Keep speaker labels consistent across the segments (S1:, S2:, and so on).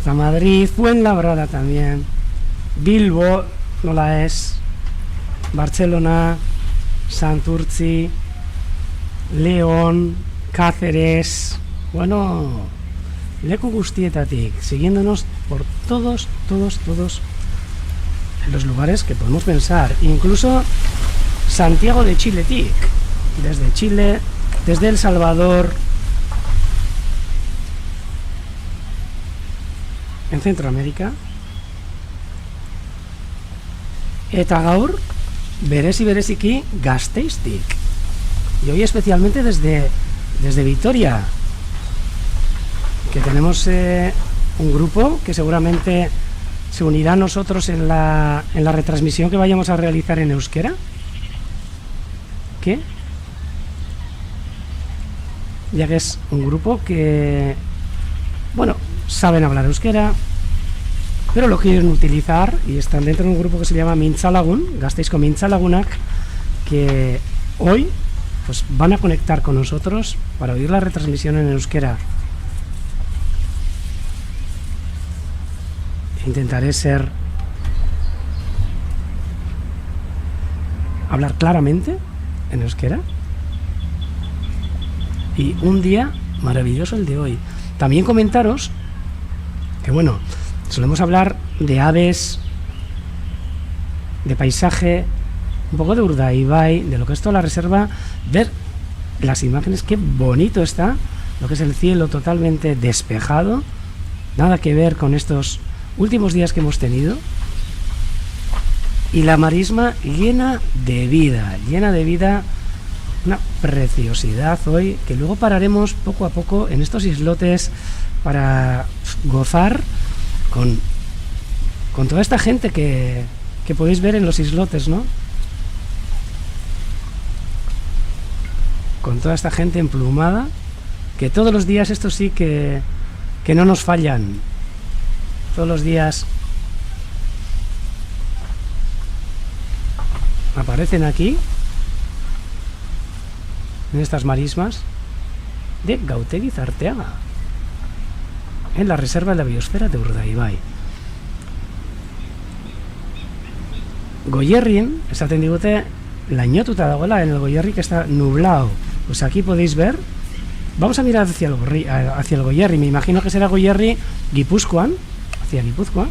S1: está Madrid, Fuenlabrada también, Bilbo, nola ez, Barcelona, Santurtzi, León, Cáceres, bueno, leku guztietatik, siguiéndonos por todos los lugares que podemos pensar, incluso Santiago de Chiletic, desde Chile, desde El Salvador, en Centroamérica, eta gaur bereziki Gasteiztik, y hoy especialmente desde Vitoria, que tenemos un grupo que seguramente se unirá a nosotros en la retransmisión que vayamos a realizar en euskera. ¿Qué? Ya que es un grupo que, bueno, saben hablar euskera, pero lo quieren utilizar y están dentro de un grupo que se llama Mintzalagun, Gasteizko Mintzalagunak, que hoy pues van a conectar con nosotros para oír la retransmisión en euskera. Intentaré hablar claramente en euskera, y un día maravilloso el de hoy. También comentaros que, bueno, solemos hablar de aves, de paisaje, un poco de Urdaibai, de lo que es toda la reserva, ver las imágenes, qué bonito está, lo que es el cielo totalmente despejado, nada que ver con estos últimos días que hemos tenido, y la marisma llena de vida, una preciosidad hoy, que luego pararemos poco a poco en estos islotes para gozar con toda esta gente que podéis ver en los islotes, ¿no? Con toda esta gente emplumada, que todos los días, esto sí que no nos fallan, todos los días aparecen aquí en estas marismas de Gautegi Zarteaga, en la reserva de la biosfera de Urdaibai. Goierrien, esaten digute, lainotuta dagoela en el Goierri, que está nublado. Pues aquí podéis ver, vamos a mirar hacia el Goierri, me imagino que será Goierri Guipúzcoan, hacia Guipúzcoa.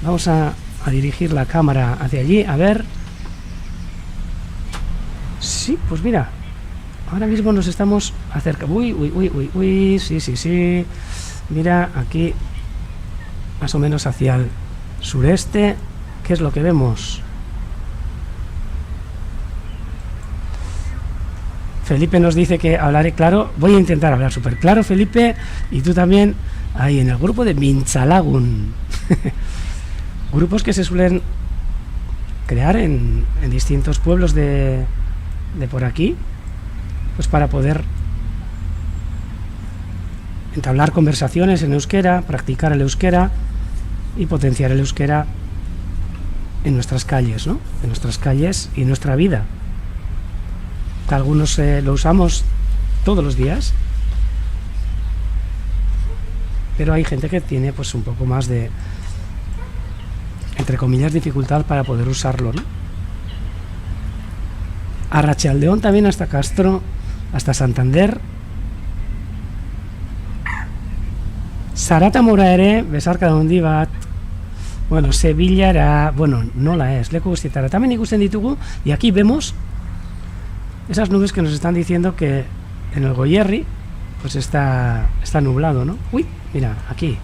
S1: Vamos a dirigir la cámara hacia allí, a ver. Sí, pues mira, ahora mismo nos estamos acercando. Uy, sí. Mira, aquí, más o menos hacia el sureste, ¿qué es lo que vemos? Felipe nos dice que hablaré claro. Voy a intentar hablar súper claro, Felipe, y tú también, ahí en el grupo de Mintzalagun. Grupos que se suelen crear en distintos pueblos de por aquí, pues para poder entablar conversaciones en euskera, practicar el euskera y potenciar el euskera en nuestras calles, ¿no? En nuestras calles y en nuestra vida. Algunos lo usamos todos los días, pero hay gente que tiene pues un poco más de, entre comillas, dificultad para poder usarlo, ¿no? Arratsaldeon también hasta Castro, hasta Santander. Zaratamora ere, besarkada handi bat. Bueno, Sevillara, bueno, nola ez, leku guztietara también ikusten ditugu, y aquí vemos esas nubes que nos están diciendo que en el Goierri pues está nublado, ¿no? Uy, mira, aquí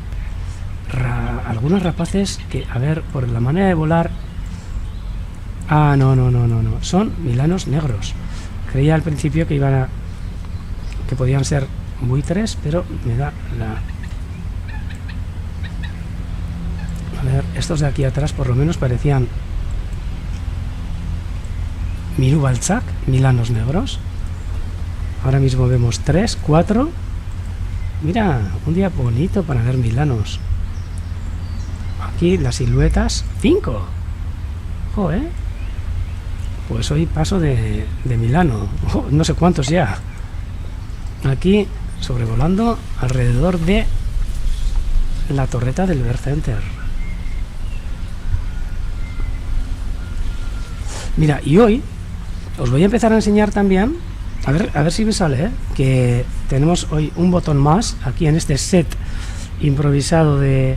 S1: algunos rapaces que, a ver, por la manera de volar. Ah, no, son milanos negros. Creía al principio que que podían ser buitres, pero me da la... A ver, estos de aquí atrás por lo menos parecían Mirubaltzak, milanos negros. Ahora mismo vemos 3, 4. Mira, un día bonito para ver milanos. Aquí las siluetas, 5. Joder. Pues hoy paso de Milano. No sé cuántos ya. Aquí sobrevolando alrededor de la torreta del Bear Center. Mira, y hoy os voy a empezar a enseñar también, a ver si me sale, que tenemos hoy un botón más aquí en este set improvisado de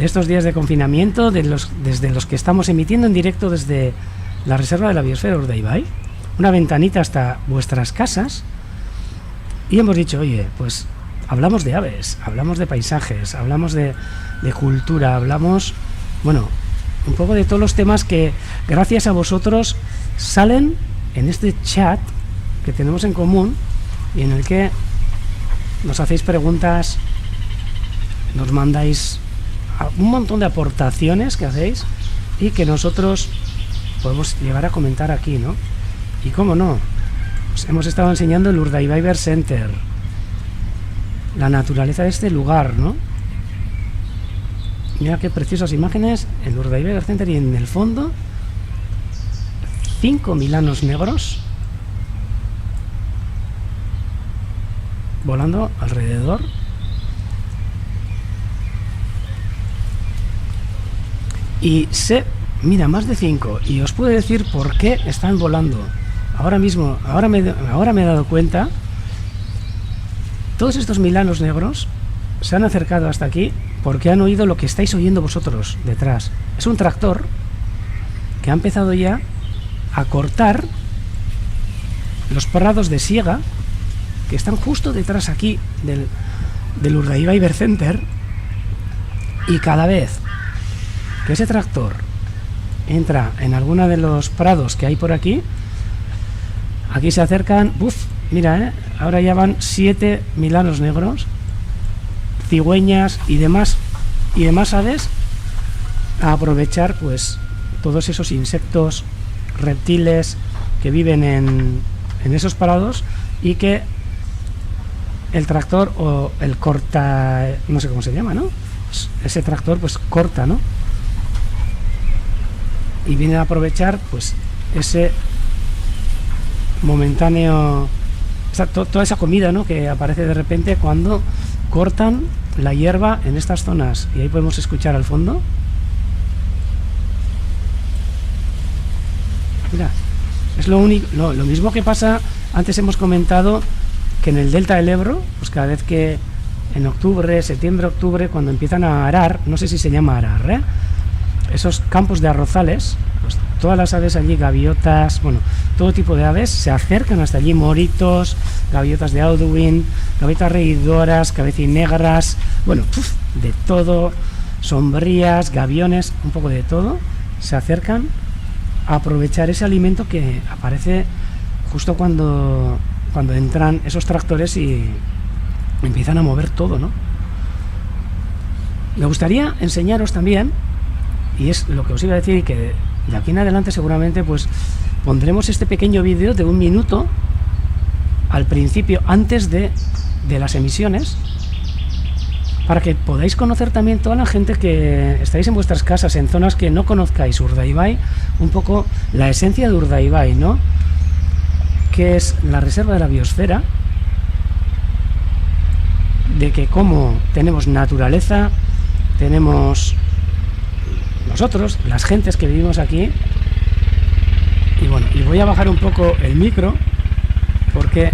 S1: estos días de confinamiento, desde los que estamos emitiendo en directo desde la Reserva de la Biosfera Urdaibai, una ventanita hasta vuestras casas, y hemos dicho, oye, pues hablamos de aves, hablamos de paisajes, hablamos de cultura, hablamos, bueno, un poco de todos los temas que gracias a vosotros salen en este chat que tenemos en común y en el que nos hacéis preguntas, nos mandáis un montón de aportaciones que hacéis y que nosotros podemos llegar a comentar aquí, ¿no? Y cómo no, pues hemos estado enseñando el Urdaibai Bear Center, la naturaleza de este lugar, ¿no? Mira qué preciosas imágenes, el Urdaibai Bear Center, y en el fondo 5 milanos negros volando alrededor. Y mira, más de 5, y os puedo decir por qué están volando. Ahora mismo, ahora me he dado cuenta. Todos estos milanos negros se han acercado hasta aquí porque han oído lo que estáis oyendo vosotros detrás. Es un tractor que ha empezado ya a cortar los prados de siega que están justo detrás aquí del Urdaibai Bear Center, y cada vez que ese tractor entra en alguno de los prados que hay por aquí se acercan, mira, ahora ya van 7 milanos negros, cigüeñas y demás aves a aprovechar pues todos esos insectos, reptiles que viven en esos prados, y que el tractor o el corta, no sé cómo se llama, ¿no? Pues ese tractor pues corta, ¿no? Y viene a aprovechar pues ese momentáneo, toda esa comida, ¿no?, que aparece de repente cuando cortan la hierba en estas zonas. Y ahí podemos escuchar al fondo, mira, es lo único, lo mismo que pasa. Antes hemos comentado que en el delta del Ebro, pues cada vez que en octubre, septiembre, octubre, cuando empiezan a arar, no sé si se llama arar, esos campos de arrozales, pues todas las aves allí, gaviotas, bueno, todo tipo de aves se acercan hasta allí, moritos, gaviotas de Audouin, gaviotas reidoras, cabecinegras, bueno, de todo, sombrías, gaviones, un poco de todo, se acercan a aprovechar ese alimento que aparece justo cuando entran esos tractores y empiezan a mover todo, ¿no? Me gustaría enseñaros también, y es lo que os iba a decir, que de aquí en adelante seguramente pues pondremos este pequeño vídeo de 1 minuto al principio, antes de las emisiones, para que podáis conocer también, toda la gente que estáis en vuestras casas, en zonas que no conozcáis Urdaibai, un poco la esencia de Urdaibai, ¿no?, que es la Reserva de la Biosfera, de que como tenemos naturaleza, tenemos nosotros, las gentes que vivimos aquí. Y bueno, y voy a bajar un poco el micro porque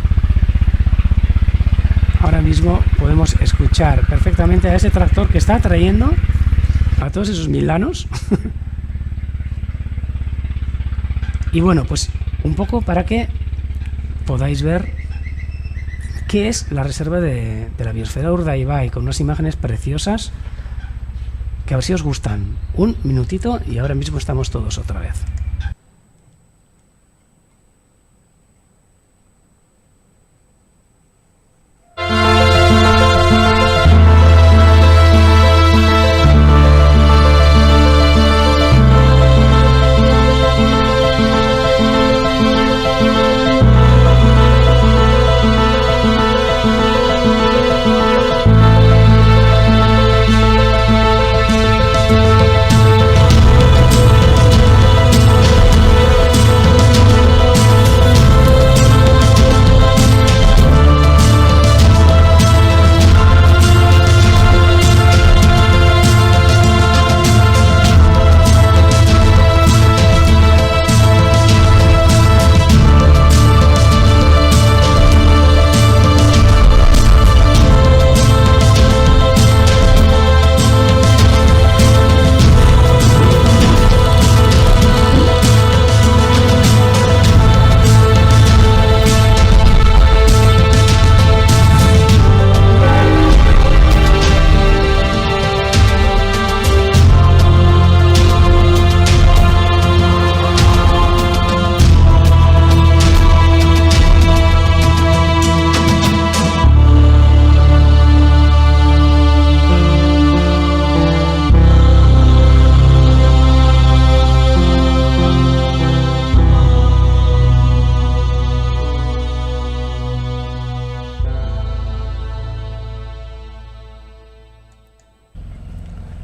S1: ahora mismo podemos escuchar perfectamente a ese tractor que está atrayendo a todos esos milanos. Y bueno, pues un poco para que podáis ver qué es la Reserva de la Biosfera Urdaibai, con unas imágenes preciosas que a ver si os gustan. 1 minutito y ahora mismo estamos todos otra vez.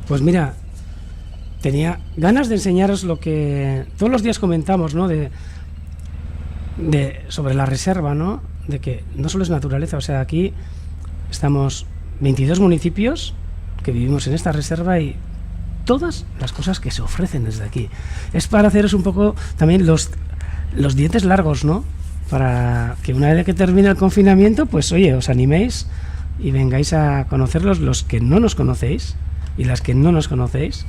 S1: Pues mira, tenía ganas de enseñaros lo que todos los días comentamos, ¿no? Sobre la reserva, ¿no? De que no solo es naturaleza, o sea, aquí estamos 22 municipios que vivimos en esta reserva y todas las cosas que se ofrecen desde aquí. Es para haceros un poco también los dientes largos, ¿no? Para que una vez que termine el confinamiento, pues oye, os animéis y vengáis a conocerlos los que no nos conocéis y las que no nos conocéis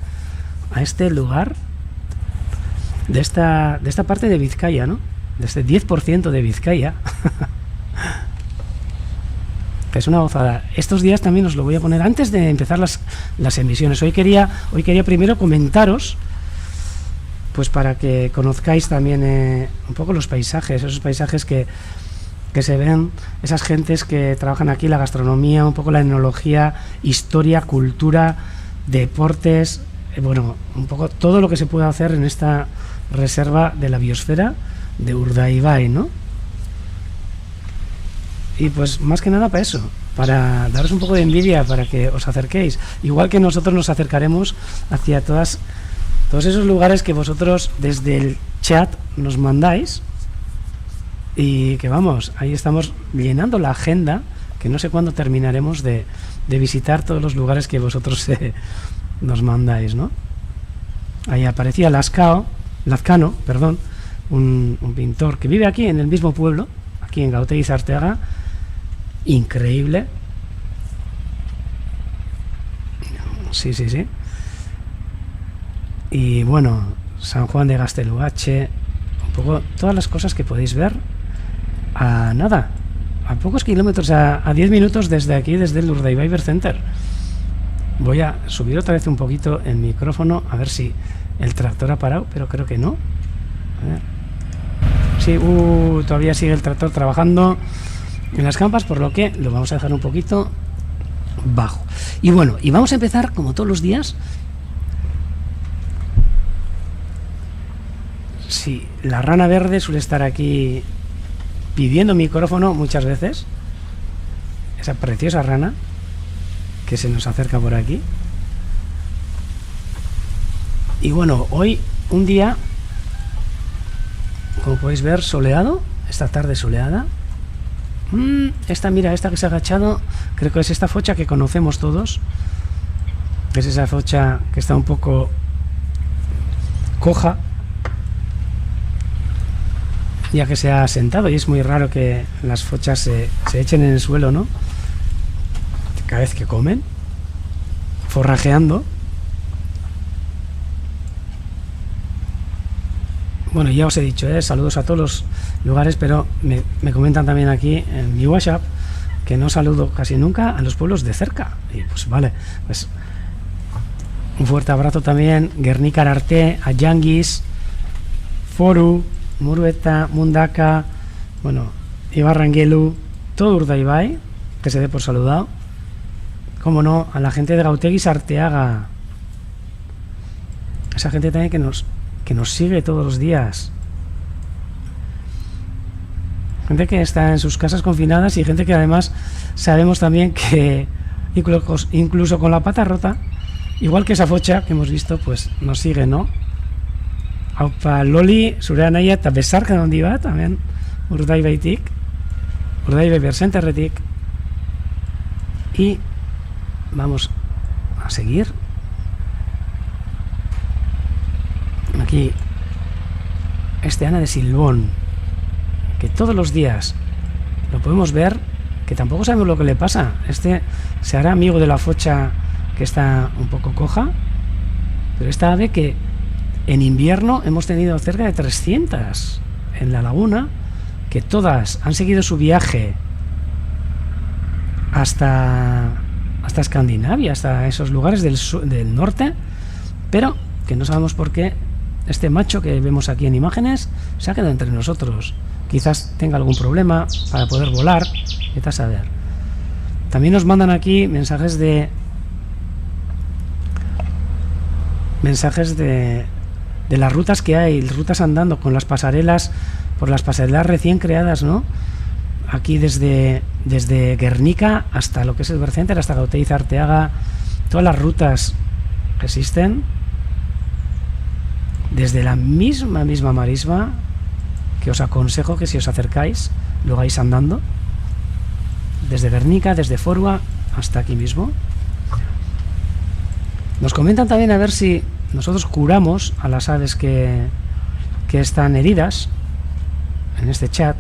S1: a este lugar de esta parte de Vizcaya, ¿no? De este 10% de Vizcaya. Es una gozada. Estos días también os lo voy a poner antes de empezar las emisiones. Hoy quería primero comentaros, pues para que conozcáis también un poco los paisajes, esos paisajes que se ven, esas gentes que trabajan aquí, la gastronomía, un poco la etnología, historia, cultura, deportes, bueno, un poco todo lo que se puede hacer en esta reserva de la biosfera de Urdaibai, ¿no? Y pues más que nada para eso, para daros un poco de envidia, para que os acerquéis, igual que nosotros nos acercaremos hacia todos esos lugares que vosotros desde el chat nos mandáis, y que vamos, ahí estamos llenando la agenda, que no sé cuándo terminaremos de visitar todos los lugares que vosotros nos mandáis, ¿no? Ahí aparecía Lazcano, perdón, un pintor que vive aquí en el mismo pueblo, aquí en Gautegi Arteaga. Increíble. Sí. Y bueno, San Juan de Gaztelugatxe, un poco todas las cosas que podéis ver a pocos kilómetros, a 10 minutos desde aquí, desde el Urdaibai Bird Center. Voy a subir otra vez un poquito el micrófono, a ver si el tractor ha parado, pero creo que no. A ver. Sí, todavía sigue el tractor trabajando en las campas, por lo que lo vamos a dejar un poquito bajo. Y bueno, y vamos a empezar como todos los días. Sí, la rana verde suele estar aquí pidiendo micrófono muchas veces, esa preciosa rana que se nos acerca por aquí. Y bueno, hoy un día, como podéis ver, soleado, esta tarde soleada. Esta que se ha agachado, creo que es esta focha que conocemos todos. Es esa focha que está un poco coja, ya que se ha sentado, y es muy raro que las fochas se echen en el suelo, ¿no? Cada vez que comen, forrajeando. Bueno, ya os he dicho, saludos a todos los lugares, pero me comentan también aquí en mi WhatsApp que no saludo casi nunca a los pueblos de cerca. Y pues vale, pues un fuerte abrazo también Gernika Arte, a Yanguis, Foru, Murueta, Mundaka, bueno, Ibarrangelu, todo Urdaibai, que se dé por saludado. Como no, a la gente de Gautegi Arteaga, esa gente también que nos sigue todos los días, gente que está en sus casas confinadas, y gente que además sabemos también que incluso con la pata rota, igual que esa focha que hemos visto, pues nos sigue, ¿no? Aupa Loli, zure anaia eta besarka handi bat, también Urdaibaitik, Urdaibai Bird Centerretik. Y vamos a seguir. Aquí este Ana de Silbón, que todos los días lo podemos ver, que tampoco sabemos lo que le pasa. Este se hará amigo de la focha que está un poco coja, pero esta ave que en invierno hemos tenido cerca de 300 en la laguna, que todas han seguido su viaje hasta Escandinavia, hasta esos lugares del norte, pero que no sabemos por qué este macho que vemos aquí en imágenes se ha quedado entre nosotros. Quizás tenga algún problema para poder volar, vete a saber. También nos mandan aquí mensajes de las rutas que hay, rutas andando con las pasarelas, por las pasarelas recién creadas, ¿no? Aquí desde Gernika hasta lo que es el Bird Center, hasta Gautegi Arteaga, todas las rutas existen desde la misma marisma, que os aconsejo que si os acercáis lo hagáis andando, desde Guernica, desde Forua hasta aquí mismo. Nos comentan también a ver si nosotros curamos a las aves que están heridas en este chat.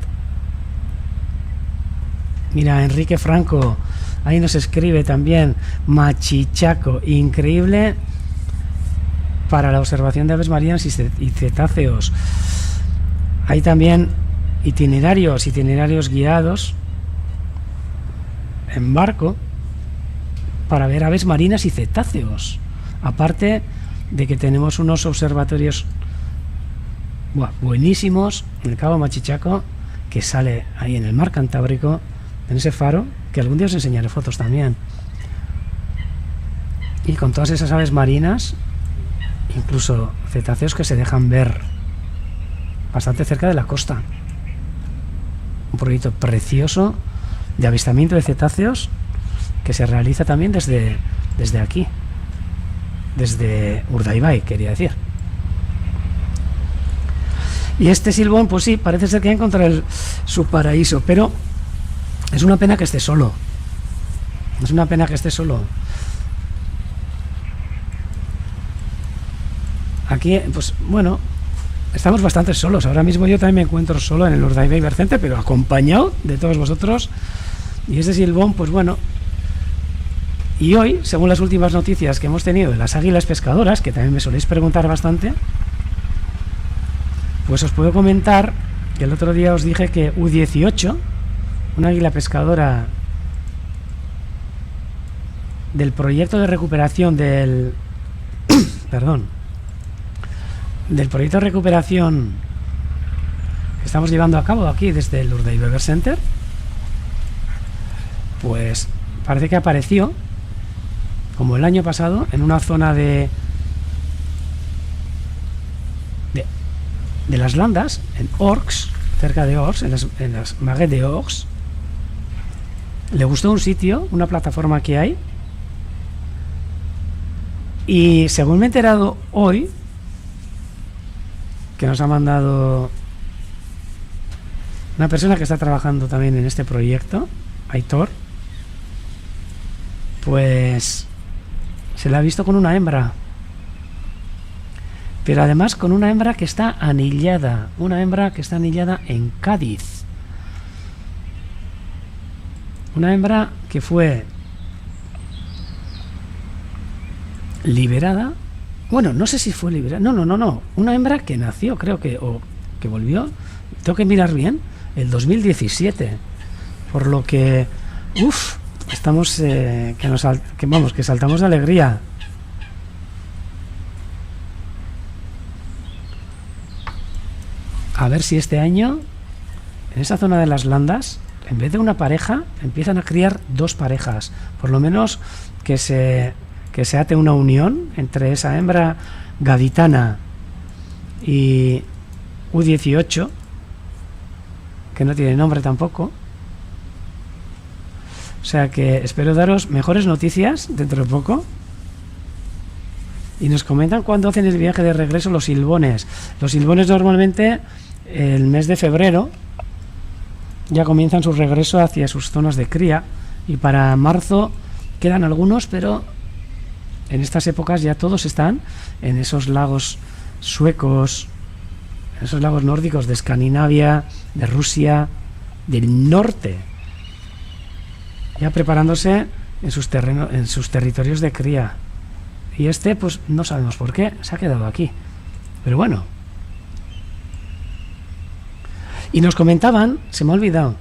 S1: Mira, Enrique Franco ahí nos escribe también: machichaco, increíble para la observación de aves marinas y cetáceos. Hay también itinerarios guiados en barco para ver aves marinas y cetáceos, aparte de que tenemos unos observatorios buenísimos en el Cabo Machichaco, que sale ahí en el mar Cantábrico, en ese faro, que algún día os enseñaré fotos también, y con todas esas aves marinas, incluso cetáceos que se dejan ver bastante cerca de la costa. Un proyecto precioso de avistamiento de cetáceos que se realiza también desde aquí, desde Urdaibai, quería decir. Y este silbón, pues sí, parece ser que ha encontrado su paraíso, pero es una pena que esté solo. Es una pena que esté solo. Aquí, pues bueno, estamos bastante solos. Ahora mismo yo también me encuentro solo en el Urdaibai Vercente, pero acompañado de todos vosotros. Y este silbón, pues bueno. Y hoy, según las últimas noticias que hemos tenido de las águilas pescadoras, que también me soléis preguntar bastante, pues os puedo comentar que el otro día os dije que U18, una águila pescadora del proyecto de recuperación del proyecto de recuperación que estamos llevando a cabo aquí desde el Urdaibai Bird Center, pues parece que apareció, como el año pasado, en una zona de las Landas, en Orx, cerca de Orx, en las Maguets de Orx. Le gustó un sitio, una plataforma que hay, y según me he enterado hoy, que nos ha mandado una persona que está trabajando también en este proyecto, Aitor, pues se la ha visto con una hembra, pero además con una hembra que está anillada, en Cádiz, una hembra que fue liberada. Bueno, no sé si fue liberada. No. Una hembra que nació, creo que, o que volvió, tengo que mirar bien, el 2017. Por lo que, estamos, que saltamos de alegría. A ver si este año, en esa zona de las Landas, en vez de una pareja, empiezan a criar dos parejas. Por lo menos que se ate una unión entre esa hembra gaditana y U18, que no tiene nombre tampoco. O sea que espero daros mejores noticias dentro de poco. Y nos comentan cuándo hacen el viaje de regreso los silbones. Los silbones normalmente el mes de febrero ya comienzan su regreso hacia sus zonas de cría, y para marzo quedan algunos, pero en estas épocas ya todos están en esos lagos suecos, en esos lagos nórdicos de Escandinavia, de Rusia, del norte, ya preparándose en sus territorios de cría. Y este, pues no sabemos por qué se ha quedado aquí, pero bueno. Y nos comentaban, se me ha olvidado,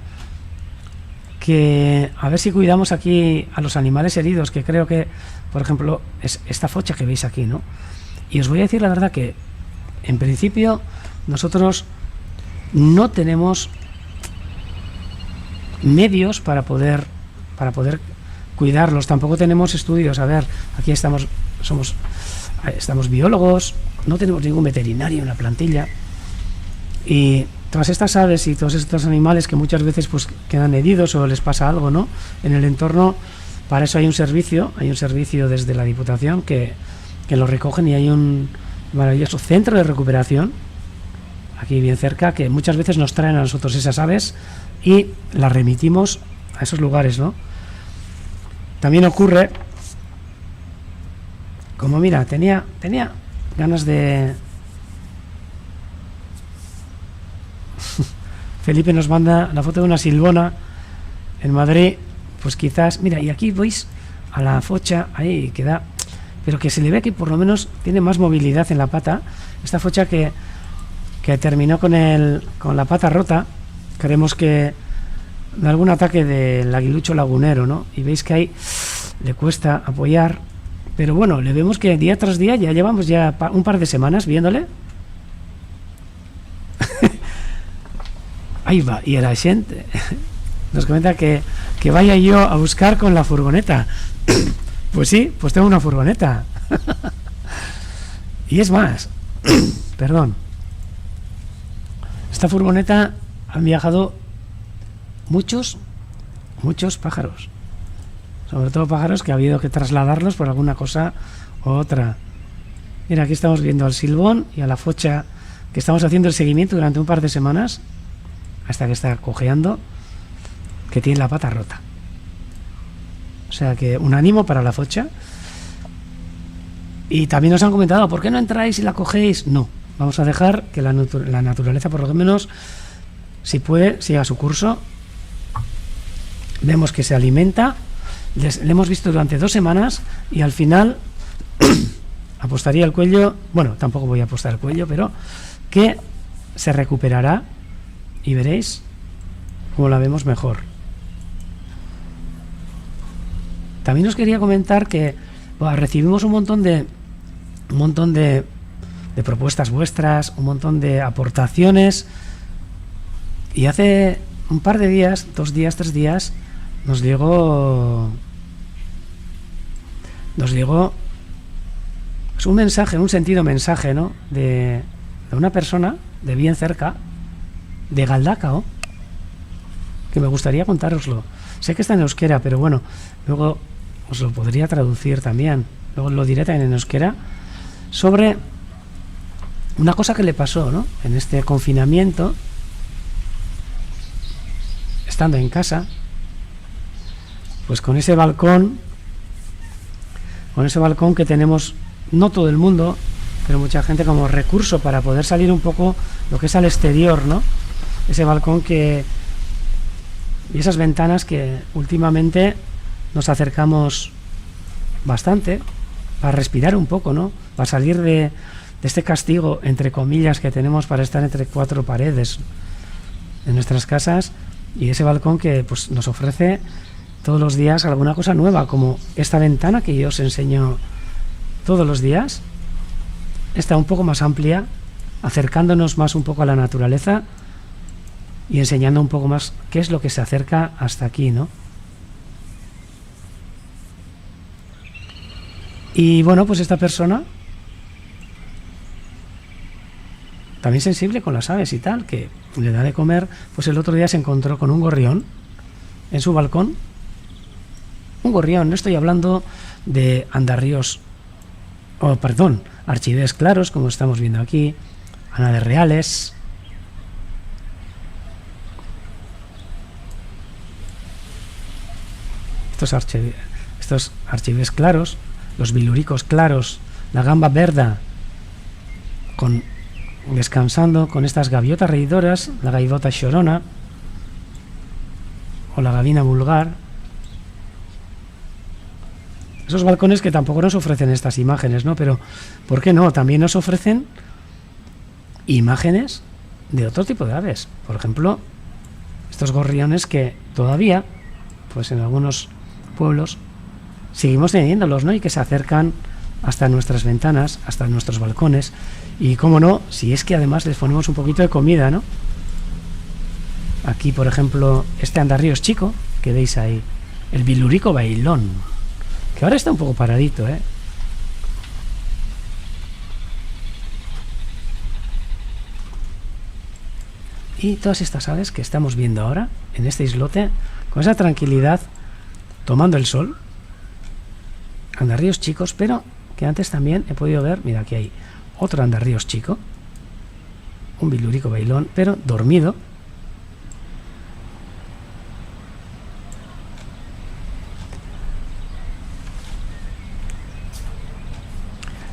S1: que a ver si cuidamos aquí a los animales heridos, que creo que, por ejemplo, es esta focha que veis aquí, ¿no? Y os voy a decir la verdad que, en principio, nosotros no tenemos medios para poder cuidarlos. Tampoco tenemos estudios. A ver, aquí estamos biólogos, no tenemos ningún veterinario en la plantilla, y todas estas aves y todos estos animales que muchas veces pues quedan heridos o les pasa algo, ¿no?, en el entorno, para eso hay un servicio desde la Diputación que que lo recogen, y hay un maravilloso centro de recuperación aquí bien cerca, que muchas veces nos traen a nosotros esas aves y las remitimos a esos lugares, ¿no? También ocurre, como mira, tenía ganas de... Felipe nos manda la foto de una silbona en Madrid, pues quizás, mira, y aquí veis a la focha, ahí queda, pero que se le ve que por lo menos tiene más movilidad en la pata. Esta focha que terminó con la pata rota, creemos que de algún ataque del aguilucho lagunero, ¿no? Y veis que ahí le cuesta apoyar, pero bueno, le vemos que día tras día ya llevamos ya un par de semanas viéndole. Ahí va, y el gente nos comenta que vaya yo a buscar con la furgoneta. Pues sí, pues tengo una furgoneta. Y es más, perdón, esta furgoneta han viajado muchos pájaros, sobre todo pájaros que ha habido que trasladarlos por alguna cosa u otra. Mira, aquí estamos viendo al silbón y a la focha, que estamos haciendo el seguimiento durante un par de semanas hasta que está cojeando, que tiene la pata rota. O sea que un ánimo para la focha. Y también nos han comentado, ¿por qué no entráis y la cogéis? No, vamos a dejar que la naturaleza, por lo menos, si puede, siga su curso. Vemos que se alimenta, le hemos visto durante 2 semanas, y al final apostaría el cuello, bueno, tampoco voy a apostar el cuello, pero que se recuperará y veréis cómo la vemos mejor. También os quería comentar que recibimos un montón de propuestas vuestras, un montón de aportaciones, y hace un par de días, 2 días, 3 días, nos llegó pues un mensaje, un sentido mensaje, ¿no? De una persona de bien cerca, de Galdacao, que me gustaría contároslo. Sé que está en euskera, pero bueno, luego os lo podría traducir también, luego lo diré también en euskera, sobre una cosa que le pasó, ¿no? En este confinamiento, estando en casa, pues con ese balcón que tenemos, no todo el mundo, pero mucha gente, como recurso para poder salir un poco lo que es al exterior, ¿no? Ese balcón y esas ventanas que últimamente nos acercamos bastante para respirar un poco, ¿no? Para salir de este castigo, entre comillas, que tenemos para estar entre 4 paredes en nuestras casas, y ese balcón que pues nos ofrece todos los días alguna cosa nueva, como esta ventana que yo os enseño todos los días. Está un poco más amplia, acercándonos más un poco a la naturaleza y enseñando un poco más qué es lo que se acerca hasta aquí, ¿no? Y bueno, pues esta persona, también sensible con las aves y tal, que le da de comer, pues el otro día se encontró con un gorrión en su balcón. Un gorrión, no estoy hablando de andarríos, archivés claros, como estamos viendo aquí, anadas reales. Estos archivés claros, los biluricos claros, la gamba verda, descansando con estas gaviotas reidoras, la gaivota xorona o la gavina vulgar. Esos balcones que tampoco nos ofrecen estas imágenes, ¿no? Pero, ¿por qué no? También nos ofrecen imágenes de otro tipo de aves. Por ejemplo, estos gorriones que todavía, pues en algunos pueblos, seguimos teniéndolos, ¿no? Y que se acercan hasta nuestras ventanas, hasta nuestros balcones. Y cómo no, si es que además les ponemos un poquito de comida, ¿no? Aquí, por ejemplo, este andarríos chico, que veis ahí, el bilurico bailón, que ahora está un poco paradito, ¿eh? Y todas estas aves que estamos viendo ahora, en este islote, con esa tranquilidad, tomando el sol, andarríos chicos, pero que antes también he podido ver. Mira, aquí hay otro andarríos chico, un bilurico bailón, pero dormido.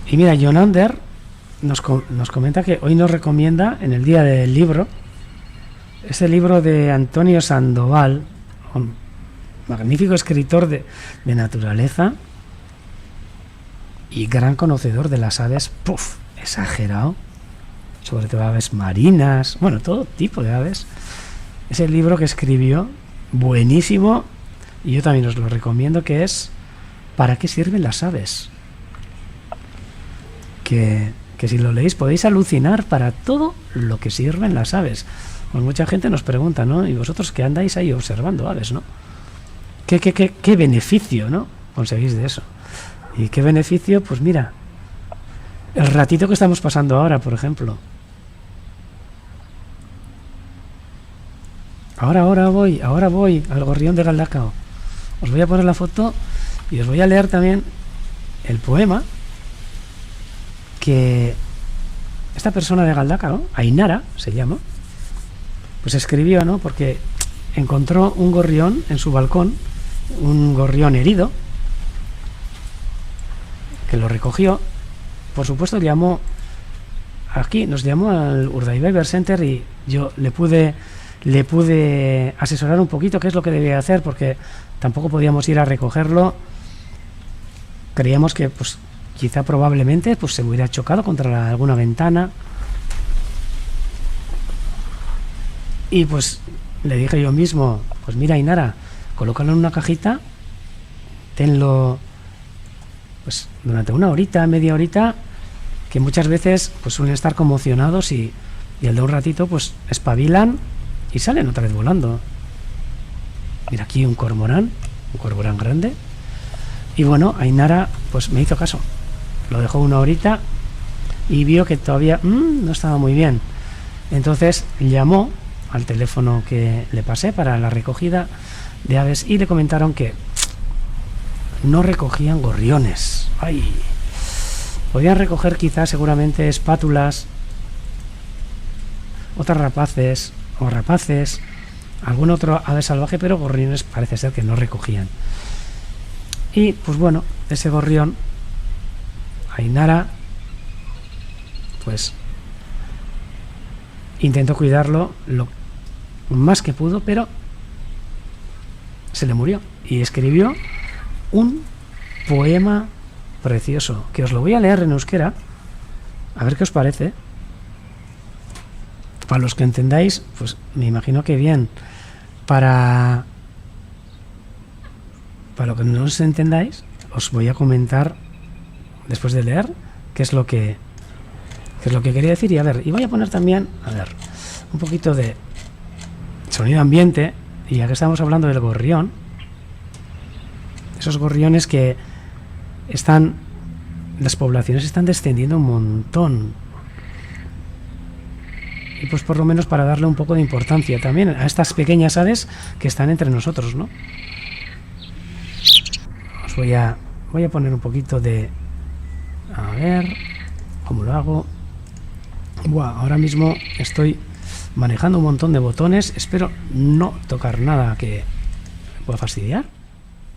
S1: Y mira, Jonander nos comenta que hoy nos recomienda, en el día del libro, ese libro de Antonio Sandoval, un magnífico escritor de naturaleza y gran conocedor de las aves, exagerado, sobre todo aves marinas, bueno, todo tipo de aves. Ese libro que escribió, buenísimo, y yo también os lo recomiendo, que es ¿Para qué sirven las aves? Que si lo leéis podéis alucinar para todo lo que sirven las aves. Pues mucha gente nos pregunta, ¿no? Y vosotros que andáis ahí observando aves, ¿no? ¿Qué beneficio, ¿no? Conseguís de eso? ¿Y qué beneficio? Pues mira, el ratito que estamos pasando ahora, por ejemplo. Ahora voy al gorrión de Galdacao. Os voy a poner la foto y os voy a leer también el poema que esta persona de Galdacao, Ainara se llama, pues escribió, ¿no? Porque encontró un gorrión en su balcón, un gorrión herido, que lo recogió. Por supuesto nos llamó al Urdaibai Bird Center y yo le pude asesorar un poquito qué es lo que debía hacer, porque tampoco podíamos ir a recogerlo. Creíamos que pues quizá probablemente pues se hubiera chocado contra alguna ventana. Y pues le dije yo mismo, pues mira, Ainara, colócalo en una cajita, tenlo pues durante una horita, media horita, que muchas veces pues suelen estar conmocionados y al de un ratito pues espabilan y salen otra vez volando. Mira, aquí un cormorán grande. Y bueno, Ainara pues me hizo caso, lo dejó una horita y vio que todavía no estaba muy bien. Entonces llamó al teléfono que le pasé para la recogida de aves y le comentaron que no recogían gorriones. ¡Ay! Podían recoger quizás seguramente espátulas, otras rapaces, algún otro ave salvaje, pero gorriones parece ser que no recogían. Y pues bueno, ese gorrión, Ainara pues intentó cuidarlo lo más que pudo, pero se le murió y escribió un poema precioso que os lo voy a leer en euskera, a ver qué os parece. Para los que entendáis, pues me imagino que bien. Para lo que no os entendáis, os voy a comentar después de leer qué es lo que quería decir. Y a ver, y voy a poner también, un poquito de sonido ambiente, y ya que estamos hablando del gorrión, esos gorriones que las poblaciones están descendiendo un montón. Y pues por lo menos para darle un poco de importancia también a estas pequeñas aves que están entre nosotros, ¿no? Os voy a poner un poquito de... A ver cómo lo hago. Buah, ahora mismo estoy manejando un montón de botones. Espero no tocar nada que me pueda fastidiar.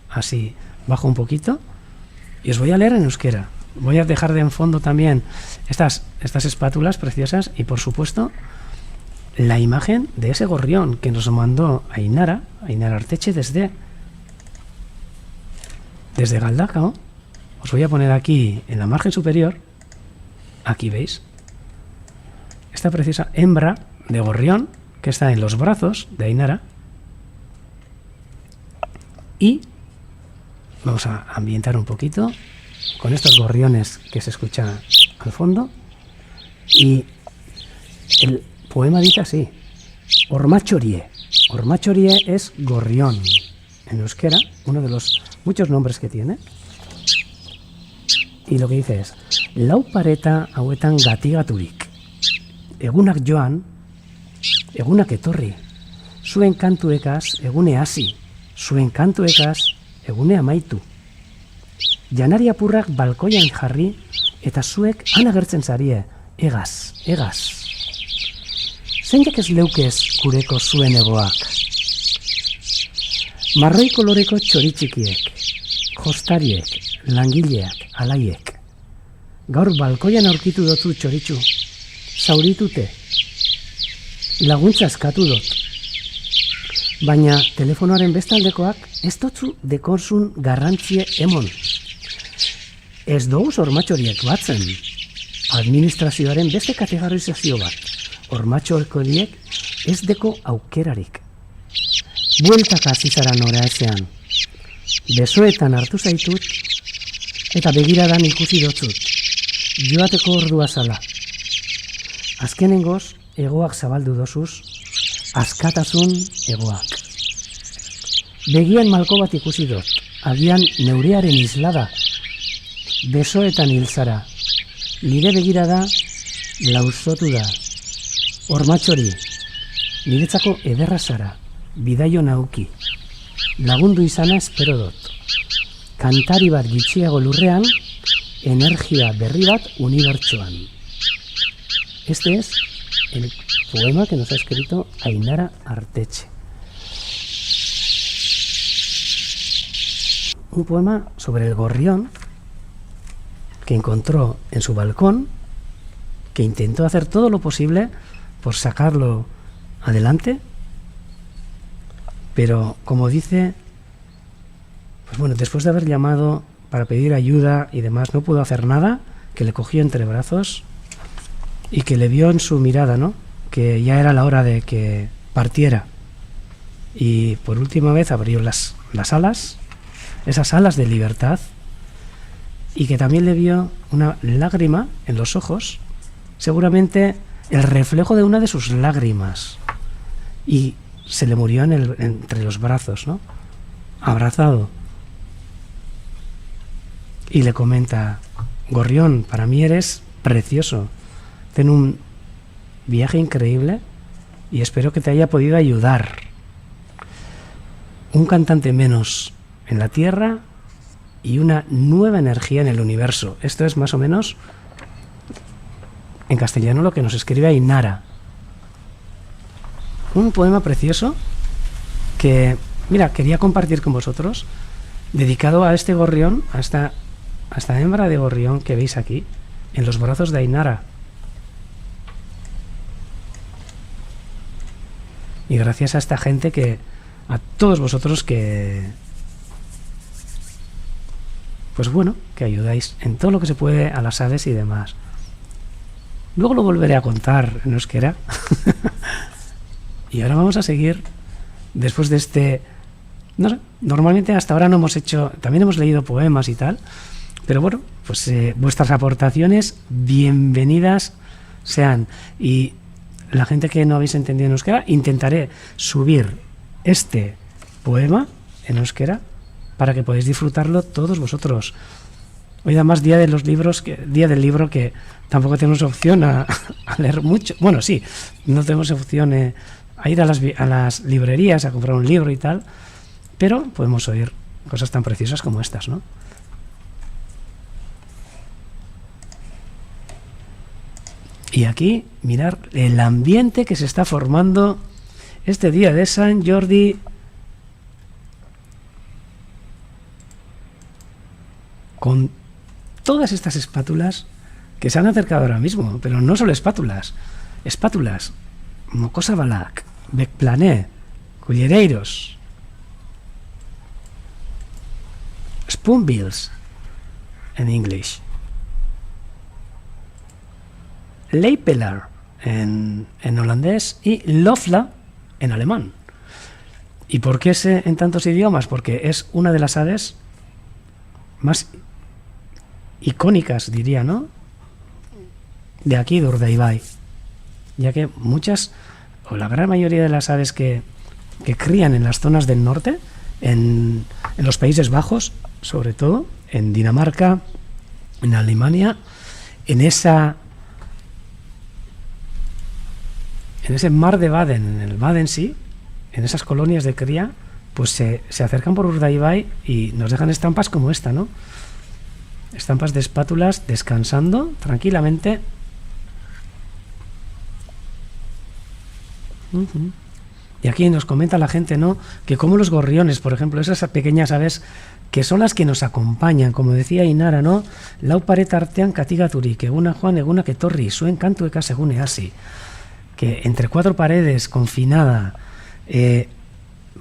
S1: Así bajo un poquito. Y os voy a leer en euskera. Voy a dejar de en fondo también estas espátulas preciosas y por supuesto la imagen de ese gorrión que nos mandó Ainara Arteche desde Galdacao. Os voy a poner aquí en la margen superior. Aquí veis esta preciosa hembra de gorrión que está en los brazos de Ainara. Y vamos a ambientar un poquito con estos gorriones que se escuchan al fondo. Y el poema dice así: Ormachorie. Ormachorie es gorrión en euskera, uno de los muchos nombres que tiene. Y lo que dice es: lau pareta hauetan gatigaturik, egunak joan, egunak etorri, zuen kantuekaz egune hasi, zuen kantuekaz egune amaitu. Janari apurrak balkoian jarri, eta zuek han agertzen zarie, egaz, egaz. Zeinak ez leukez kureko zuen egoak. Marroi koloreko txoritxikiek, jostariek, langileak, alaiek. Gaur balkoian aurkitu dotu txoritxu, zauritute, laguntza eskatu dut. Baina telefonoaren bestaldekoak ez dotzu dekonzun garrantzie emon. Ez dugu hormatxoriek batzen. Administrazioaren beste kategorizazio bat. Hormatxorikodiek ez deko aukerarik. Bueltaka hasi zara nora ezean. Besoetan hartu zaitut eta begiradan ikusi dotzut. Joateko ordua zala. Azkenengoz, egoak zabaldu dozuz, askatasun egoak. Begian malko bat ikusi dut, agian neurearen islada. Besoetan hil zara, nire begirada lausotu da. Hormatxori, niretzako ederra zara, bidaio nauki. Lagundu izana espero dut. Kantari bat gitxiago lurrean, energia berri bat unibertsoan. Este es el poema que nos ha escrito Ainara Arteche. Un poema sobre el gorrión que encontró en su balcón, que intentó hacer todo lo posible por sacarlo adelante, pero como dice, pues bueno, después de haber llamado para pedir ayuda y demás, no pudo hacer nada, que le cogió entre brazos y que le vio en su mirada, ¿no?, que ya era la hora de que partiera. Y por última vez abrió las alas, esas alas de libertad, y que también le vio una lágrima en los ojos, seguramente el reflejo de una de sus lágrimas, y se le murió entre los brazos, ¿no?, abrazado. Y le comenta: Gorrión, para mí eres precioso, ten un viaje increíble y espero que te haya podido ayudar. Un cantante menos en la tierra y una nueva energía en el universo. Esto es más o menos en castellano lo que nos escribe Ainara. Un poema precioso que, mira, quería compartir con vosotros, dedicado a este gorrión, a esta hembra de gorrión que veis aquí, en los brazos de Ainara. Y gracias a esta gente a todos vosotros que, pues bueno, que ayudáis en todo lo que se puede a las aves y demás. Luego lo volveré a contar en euskera. Y ahora vamos a seguir después de este, no sé, normalmente hasta ahora no hemos hecho, también hemos leído poemas y tal, pero bueno, pues vuestras aportaciones bienvenidas sean. Y la gente que no habéis entendido en euskera, intentaré subir este poema en euskera para que podáis disfrutarlo todos vosotros. Hoy además día del libro, que tampoco tenemos opción a leer mucho. Bueno, sí, no tenemos opción a ir a las librerías a comprar un libro y tal, pero podemos oír cosas tan preciosas como estas, ¿no? Y aquí, mirar el ambiente que se está formando este día de Sant Jordi. Con todas estas espátulas que se han acercado ahora mismo, pero no solo espátulas, Mocosa Balak, Becplané, Cullereiros, Spoonbills en inglés, Leipeler en holandés y Lofla en alemán. ¿Y por qué es en tantos idiomas? Porque es una de las aves más icónicas, diría, ¿no?, de aquí, de Urdaibai, ya que muchas, o la gran mayoría de las aves que crían en las zonas del norte, en los Países Bajos, sobre todo, en Dinamarca, en Alemania, en ese mar de Baden, en el Badensee, en esas colonias de cría, pues se acercan por Urdaibai y nos dejan estampas como esta, ¿no? Estampas de espátulas descansando tranquilamente. Y aquí nos comenta la gente, ¿no? Que como los gorriones, por ejemplo, esas pequeñas aves que son las que nos acompañan, como decía Inara, ¿no? Lau paret artean katigaturi, que eguna joan eguna que torri, zuen kantu eka segune hasi. Que entre cuatro paredes, confinada,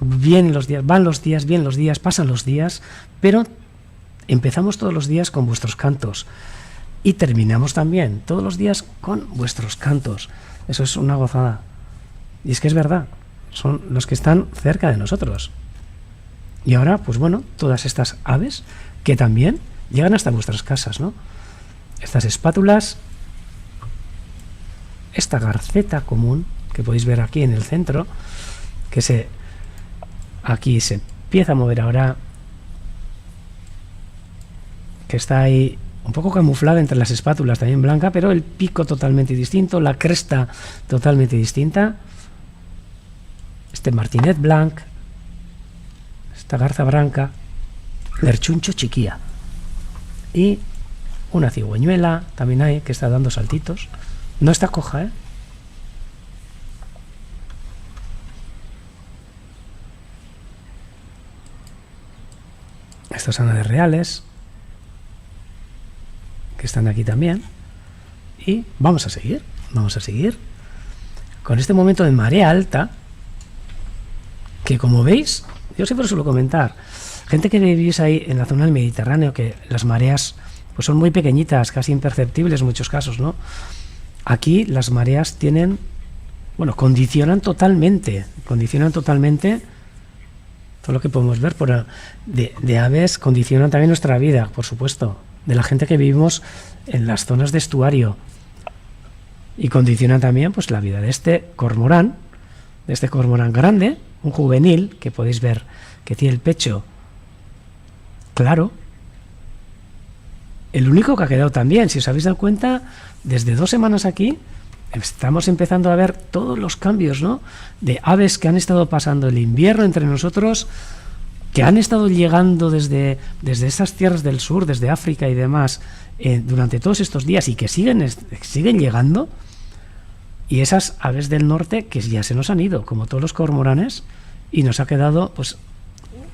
S1: vienen los días, van los días, vienen los días, pasan los días, pero empezamos todos los días con vuestros cantos y terminamos también todos los días con vuestros cantos. Eso es una gozada. Y es que es verdad, son los que están cerca de nosotros. Y ahora, pues bueno, todas estas aves que también llegan hasta vuestras casas, ¿no? Estas espátulas, esta garceta común que podéis ver aquí en el centro, que aquí se empieza a mover ahora, que está ahí un poco camuflada entre las espátulas, también blanca, pero el pico totalmente distinto, la cresta totalmente distinta. Este martinet blanc, esta garza branca, lerchuncho chiquía y una cigüeñuela también hay que está dando saltitos. No está coja, ¿eh? Estos ánades reales que están aquí también. Y vamos a seguir con este momento de marea alta, que como veis, yo siempre suelo comentar, gente que vivís ahí en la zona del Mediterráneo, que las mareas pues son muy pequeñitas, casi imperceptibles en muchos casos, ¿no? Aquí las mareas tienen, bueno, condicionan totalmente todo lo que podemos ver de aves, condicionan también nuestra vida, por supuesto, de la gente que vivimos en las zonas de estuario, y condicionan también pues la vida de este cormorán grande, un juvenil, que podéis ver que tiene el pecho claro, el único que ha quedado también. Si os habéis dado cuenta, desde 2 semanas aquí estamos empezando a ver todos los cambios, ¿no? De aves que han estado pasando el invierno entre nosotros, que han estado llegando desde esas tierras del sur, desde África y demás, durante todos estos días, y que siguen llegando. Y esas aves del norte que ya se nos han ido, como todos los cormoranes, y nos ha quedado pues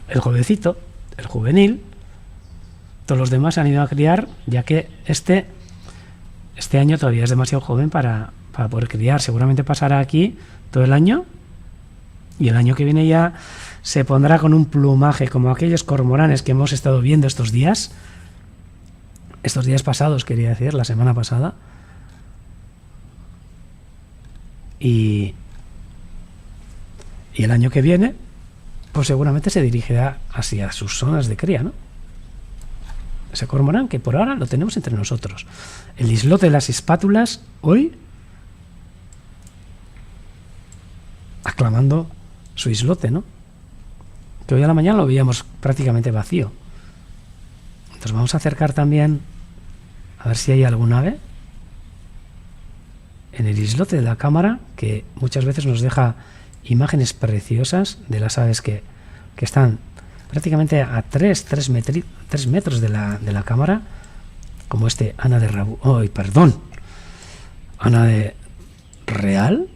S1: el jovencito, el juvenil. Todos los demás se han ido a criar, ya que este año todavía es demasiado joven para poder criar. Seguramente pasará aquí todo el año, y el año que viene ya se pondrá con un plumaje como aquellos cormoranes que hemos estado viendo estos días pasados, quería decir, la semana pasada. Y el año que viene, pues seguramente se dirigirá hacia sus zonas de cría, ¿no? Ese cormorán que por ahora lo tenemos entre nosotros. El islote de las espátulas, hoy, aclamando su islote, ¿no? Que hoy a la mañana lo veíamos prácticamente vacío. Entonces vamos a acercar también a ver si hay algún ave en el islote de la cámara, que muchas veces nos deja imágenes preciosas de las aves que están prácticamente a 3 metros de la cámara, como este Ana de Ana de Real,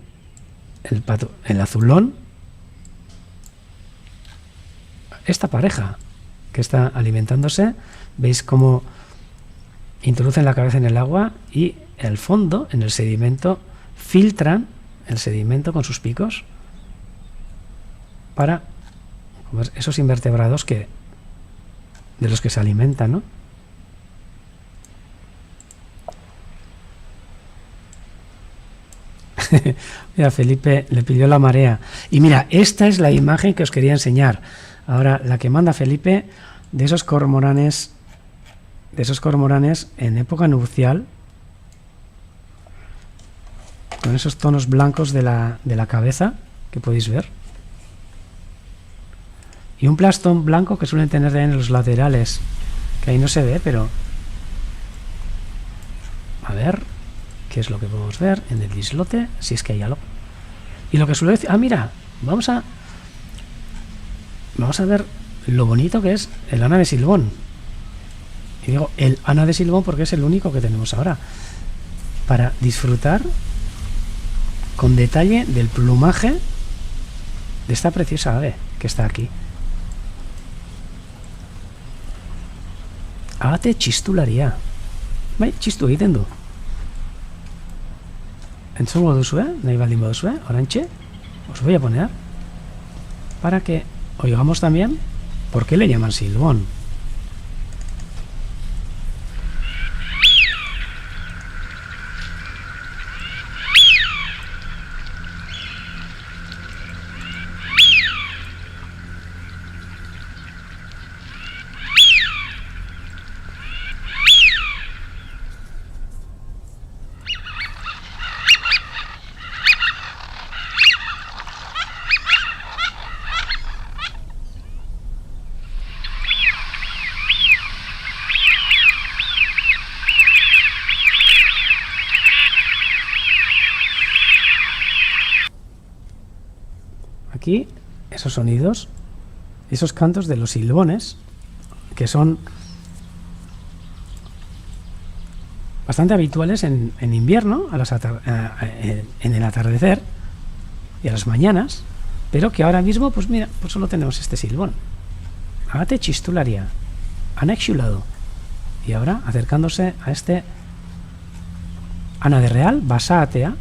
S1: el azulón, esta pareja que está alimentándose. Veis cómo introducen la cabeza en el agua y el fondo, en el sedimento, filtran el sedimento con sus picos para comer esos invertebrados de los que se alimentan, ¿no? Mira, Felipe le pidió la marea. Y mira, esta es la imagen que os quería enseñar. Ahora, la que manda Felipe de esos cormoranes en época nupcial, con esos tonos blancos de la cabeza que podéis ver, y un plastón blanco que suelen tener en los laterales, que ahí no se ve, pero a ver qué es lo que podemos ver en el islote, si es que hay algo. Y lo que suele decir, mira, vamos a ver lo bonito que es el Ana de Silbón. Y digo el Ana de Silbón porque es el único que tenemos ahora. Para disfrutar con detalle del plumaje de esta preciosa ave que está aquí. Agate txistularia. Bai, txistu egiten du. Entzungo duzue, nahi baldin baduzue, orantxe, os voy a poner para que oigamos también por qué le llaman silbón. Aquí, esos sonidos, esos cantos de los silbones, que son bastante habituales en invierno, en el atardecer y a las mañanas, pero que ahora mismo, pues mira, pues solo tenemos este silbón. Agate txistularia, anexulado. Y ahora, acercándose a este Ana de Real, basaatea,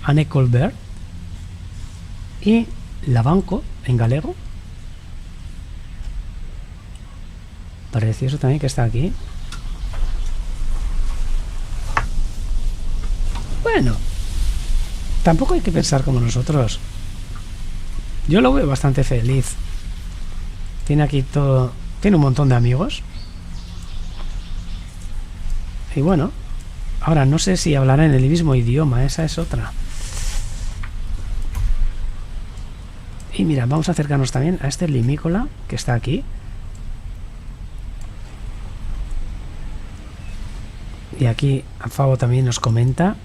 S1: Ane Colbert, y Labanco en galego. Precioso también que está aquí. Bueno, tampoco hay que pensar como nosotros. Yo lo veo bastante feliz. Tiene aquí todo, tiene un montón de amigos. Y bueno, ahora no sé si hablará en el mismo idioma, esa es otra. Y mira, vamos a acercarnos también a este limícola que está aquí. Y aquí Fabo también nos comenta.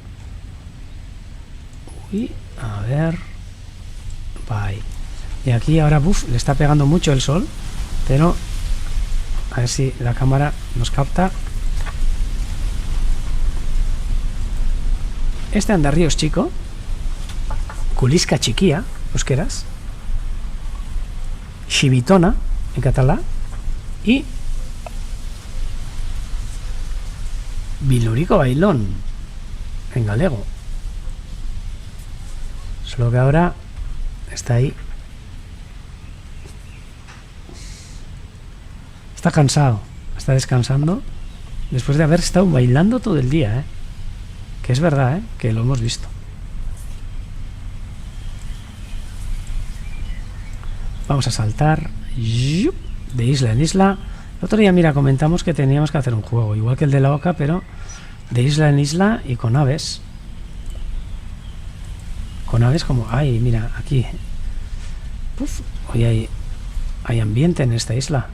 S1: Uy, a ver. Bye. Y aquí ahora, le está pegando mucho el sol. Pero a ver si la cámara nos capta. Este andarríos chico. Culisca chiquía, euskaraz. Xibitona en catalán y Bilurico Bailón en galego. Solo que ahora está ahí, está cansado, está descansando después de haber estado bailando todo el día, que es verdad, que lo hemos visto. Vamos a saltar de isla en isla. El otro día, mira, comentamos que teníamos que hacer un juego, igual que el de la oca, pero de isla en isla y con aves. Con aves como... ¡Ay, mira, aquí! Puf, hoy hay ambiente en esta isla.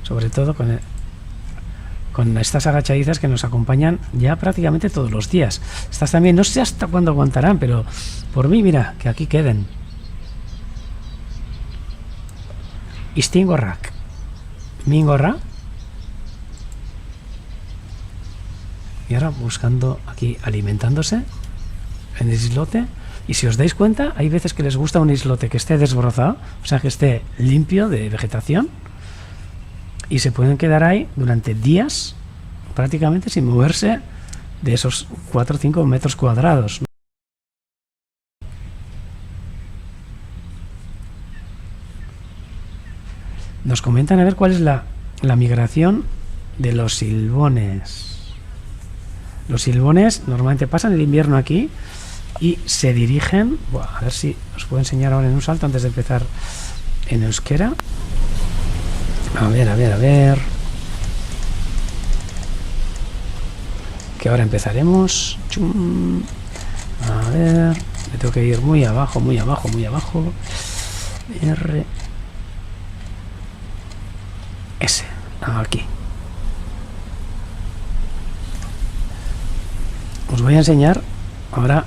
S1: Sobre todo con estas agachadizas que nos acompañan ya prácticamente todos los días. Estas también, no sé hasta cuándo aguantarán, pero por mí, mira, que aquí queden. Istingorrak, Mingorra. Y ahora buscando aquí, alimentándose en el islote. Y si os dais cuenta, hay veces que les gusta un islote que esté desbrozado, o sea, que esté limpio de vegetación, y se pueden quedar ahí durante días prácticamente sin moverse de esos 4 o 5 metros cuadrados. Nos comentan a ver cuál es la migración de los silbones. Los silbones normalmente pasan el invierno aquí y se dirigen... a ver si os puedo enseñar ahora en un salto antes de empezar en euskera. A ver. Que ahora empezaremos. Chum. A ver, me tengo que ir muy abajo. R... S, aquí. Os voy a enseñar ahora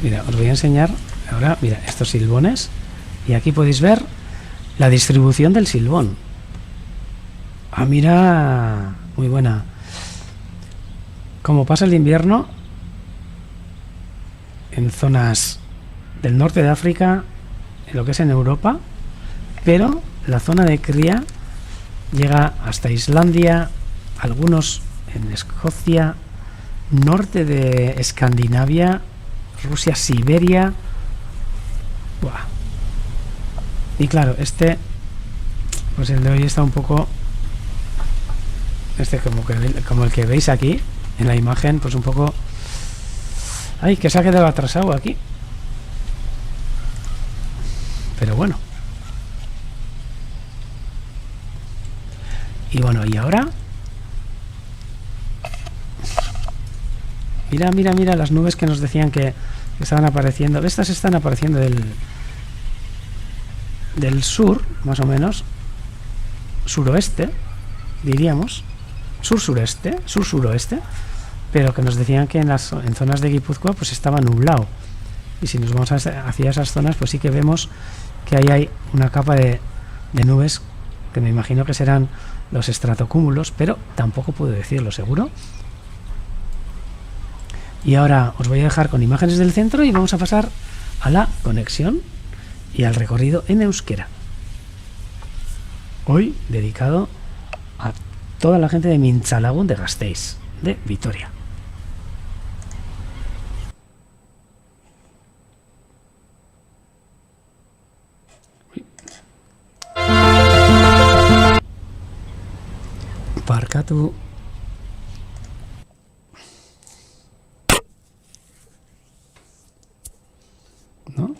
S1: Mira, os voy a enseñar ahora, mira, estos silbones. Y aquí podéis ver la distribución del silbón. Ah, mira, muy buena. Como pasa el invierno en zonas del norte de África, en lo que es en Europa, pero la zona de cría llega hasta Islandia, algunos en Escocia, norte de Escandinavia, Rusia, Siberia. Buah. Y claro, pues el de hoy está un poco, como el que veis aquí en la imagen, pues un poco, ay, que se ha quedado atrasado aquí, pero bueno. Y bueno, y ahora mira las nubes que nos decían que estaban apareciendo. Estas están apareciendo del sur, más o menos, suroeste, diríamos, sur-suroeste, pero que nos decían que en zonas de Guipúzcoa pues estaba nublado. Y si nos vamos hacia esas zonas, pues sí que vemos que ahí hay una capa de nubes que me imagino que serán los estratocúmulos, pero tampoco puedo decirlo seguro. Y ahora os voy a dejar con imágenes del centro y vamos a pasar a la conexión y al recorrido en euskera. Hoy dedicado a toda la gente de Mintzalagun de Gasteiz, de Vitoria. Parkatu. ¿No?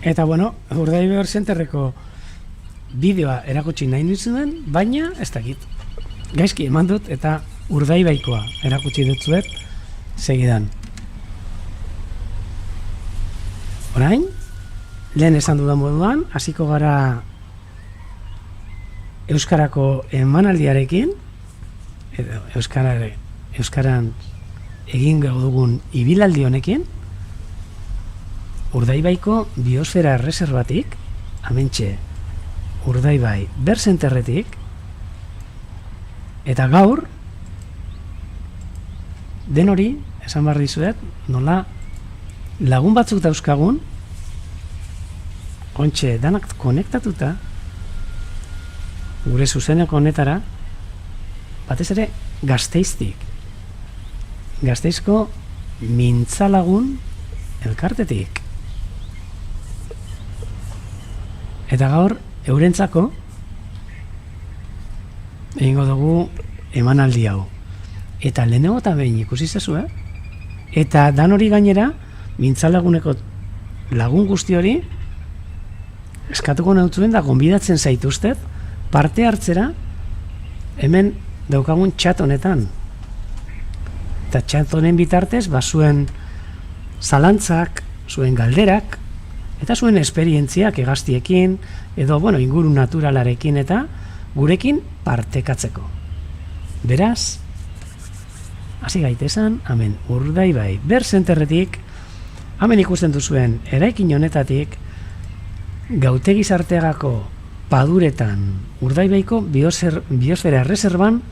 S1: Eta bueno, Urdaibai Centerreko bideoa erakutsi nahi nizuen, baina ez dakit. Gaizki eman dut eta Urdaibaikoa erakutsi dutzuet segidan. Orain, lehen esan dudan moduan, hasiko gara euskarako emanaldiarekin, edo euskaran egin dugun ibilaldi honekin, Urdaibaiko biosfera erreserbatik, hementxe Urdaibai Berzenterretik, eta gaur den hori esan behar dizuet, nola lagun batzuk dauzkagun, ontxe danak konektatuta, gure zuzeneko honetara, batez ere Gasteiztik, Gasteizko Mintzalagun elkartetik. Eta gaur, eurentzako egingo dugu emanaldi hau. Eta lehenengo eta behin ikusi zezue, eta dan hori gainera, Mintzalaguneko lagun guzti hori, eskatuko nautzuen da gonbidatzen zaituztet, parte hartzera, hemen daukagun txat honetan. Eta txat honen bitartez, zuen zalantzak, zuen galderak, eta zuen esperientziak hegaztiekin, edo, inguru naturalarekin eta gurekin partekatzeko. Beraz, hasi gaitesan, hemen Urdaibai Berzenterretik, hemen ikusten duzuen eraikin honetatik, Gautegi Sartegako paduretan Urdaibaiko biosfera erreserban,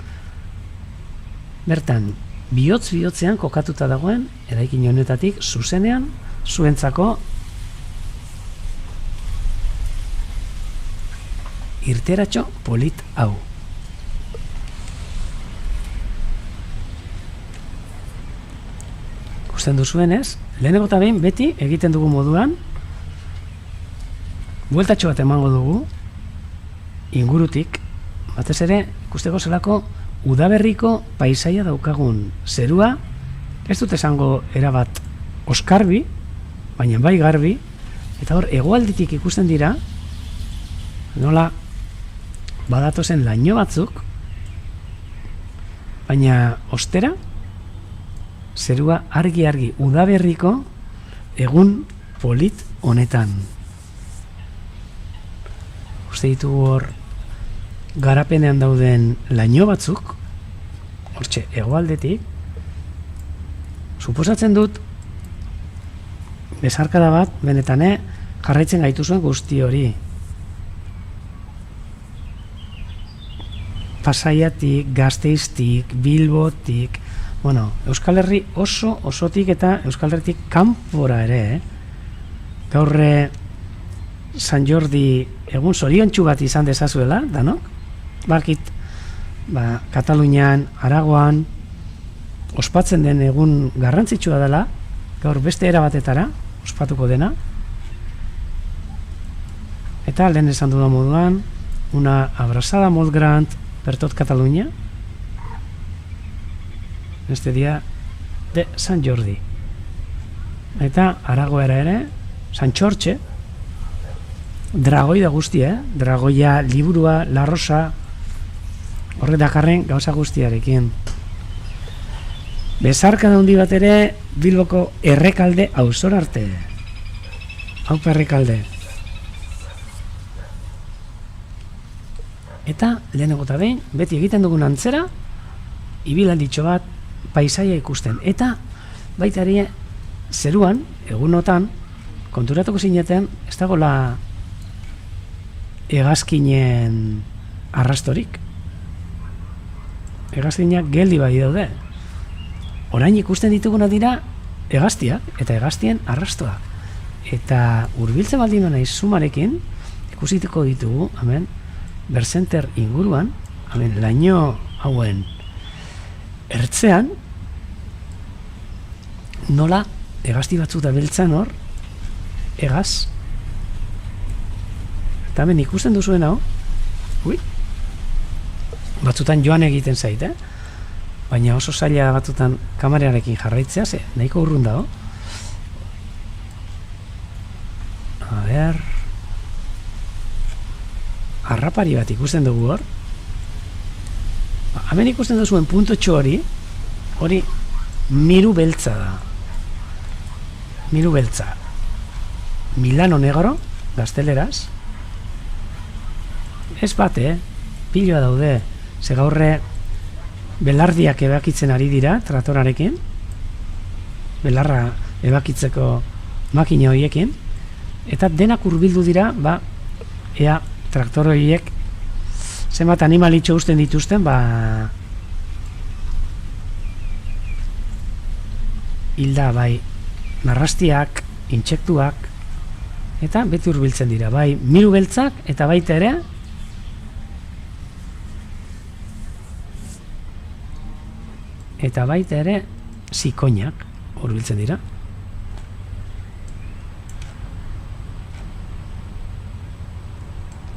S1: bertan, bihotz-bihotzean kokatuta dagoen eraikin honetatik zuzenean zuentzako irteratxo polit hau. Ikusten duzuenez, lehenengo eta behin beti egiten dugu moduan, bueltatxo bat emango dugu, ingurutik, batez ere ikusteko zelako udaberriko paisaia daukagun zerua, ez dut esango erabat oskarbi, baina bai garbi, eta hor hegoaldetik ikusten dira, nola badatozen laino batzuk, baina ostera, zerua argi-argi udaberriko egun polit honetan. Uste ditugu hor garapenean dauden laino batzuk, hortxe hegoaldetik, suposatzen dut besarkada bat benetan jarraitzen gaituzuen guzti hori. Pasaiatik, Gasteiztik, Bilbotik, Euskal Herri osotik eta Euskal Herritik kanpora ere, gaurre San Jordi egun zoriontsu bat izan dezazuela, danok? Bakit, Katalunian, Aragoan, ospatzen den egun garrantzitsua dela, gaur beste era batetara, ospatuko dena. Eta lehen esan dudan moduan, una abrazada molt gran per tot Catalunya, este día de San Jordi. Eta Aragoera ere, San Txortxe, dragoi da guztia, dragoia, liburua, la rosa, horre dakarren gauza guztiarekin. Besarka handi bat ere Bilboko Errekalde auzora arte. Aupa Errekalde. Eta lehenengo eta behin, beti egiten dugun antzera, ibilanditxo bat paisaia ikusten. Eta baita ere zeruan, egunotan, konturatuko zineten, ez dagoela hegazkinen arrastorik. Hegazkinak geldi bai daude. Orain ikusten dituguna dira hegaztiak eta hegaztien arrastoak. Eta hurbiltzen baldin naiz Zumarekin, ikusiteko ditugu, hemen, Berzenter inguruan, hemen, laino hauen ertzean, nola hegazti batzuk da beltzan hor, hegaz. Eta hemen ikusten duzuen hau, batzutan joan egiten zait, baina oso zaila batzutan kamerarekin jarraitzea, ze nahiko urrun dago. A ber, harrapari bat ikusten dugu hor. Hemen ikusten duzuen puntotxo hori miru beltza da. Miru beltza. Milano negro, gazteleraz. Ez bat, piloa daude. Ze gaurre belardiak ebakitzen ari dira traktorarekin. Belarra ebakitzeko makina horiekin. Eta denak hurbildu dira, ea traktor horiek zenbat animalitxo usten dituzten, hilda, narrastiak, intsektuak, eta beti hurbiltzen dira, miru beltzak, eta baita ere, zikoinak hurbiltzen dira.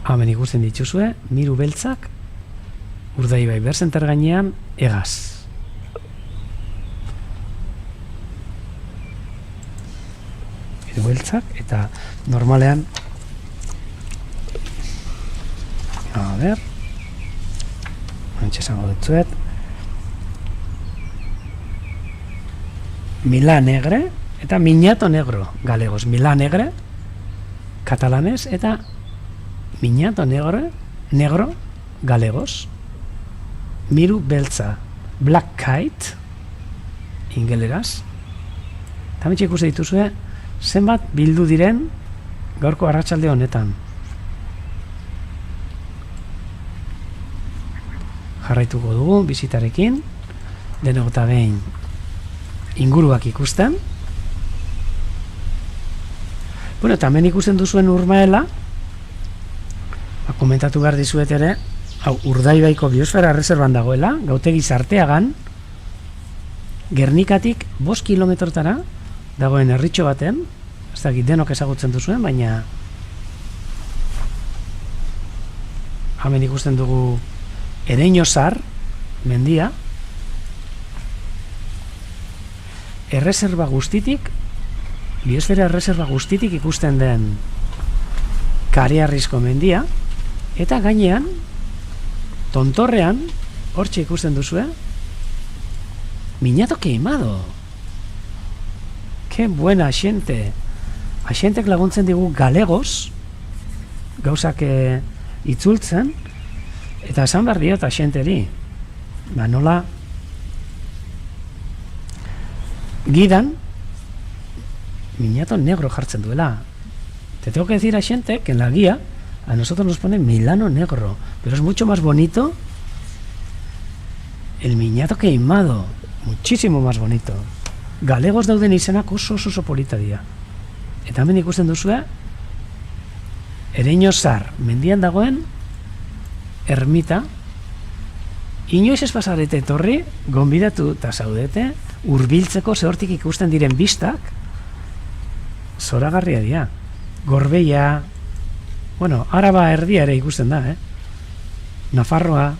S1: Hemen ikusten dituzue, miru beltzak, Urdaibai Berzenter gainean, hegaz. Miru beltzak, eta normalean, a ber, antxe esango dutzuet, Milà Negre eta Miñato Negro galegos. Milà Negre katalanez eta Miñato Negro galegos. Miru beltza Black Kite ingeleraz. Tamitxe ikusi dituzue zenbat bildu diren gaurko arratsalde honetan. Jarraituko dugu bizitarekin, denok eta behin inguruak ikusten. Bueno, eta hemen ikusten duzuen Urmaela, komentatu behar dizuet ere, hau Urdaibaiko biosfera erreserban dagoela, Gautegi Zarteagan, Gernikatik 5 kilometrotara dagoen herritxo baten, ez dakit denok ezagutzen duzuen, baina hemen ikusten dugu Ereñozar mendia, erreserba guztitik, biosfera erreserba guztitik ikusten den Kareharrizko mendia, eta gainean, tontorrean, hortxe ikusten duzue, Miñato Queimado. Que buena xente. Axentek laguntzen digu galegos, gauzak itzultzen, eta esan behar diot axenteri. Nola gidan Miñato Negro jartzen duela. Te tengo que decir a gente que en la guía a nosotros nos pone Milano Negro, pero es mucho más bonito el Miñato Queimado, muchísimo más bonito. Galegos dauden izenak oso polita dira. Eta hemen ikusten duzue Ereñozar mendian dagoen ermita. Inoiz ez pasarete etorri, gonbidatu eta zaudete, hurbiltzeko zehortik ikusten diren bistak, zoragarria dira. Gorbeia, bueno, Araba erdia ere ikusten da, Nafarroa,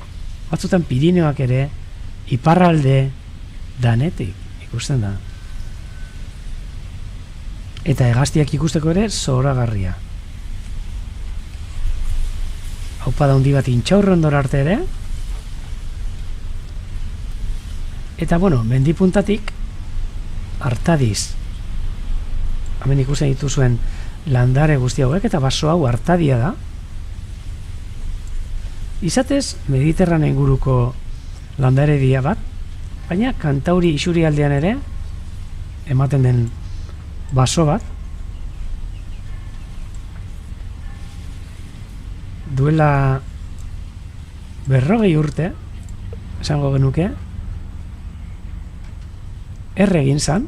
S1: batzutan Pirineoak ere, iparralde, danetik ikusten da. Eta hegaztiak ikusteko ere zoragarria. Haupa da hundi bat Intxaurrondora arte ere. Eta, bueno, mendipuntatik Artadiz. Hemen ikusten dituzuen landare guzti hauek, eta baso hau Artadia da. Izatez, Mediterrane inguruko landare dia bat, baina Kantauri isurialdean ere ematen den baso bat. Duela 40 urte, esango genuke, egin zan,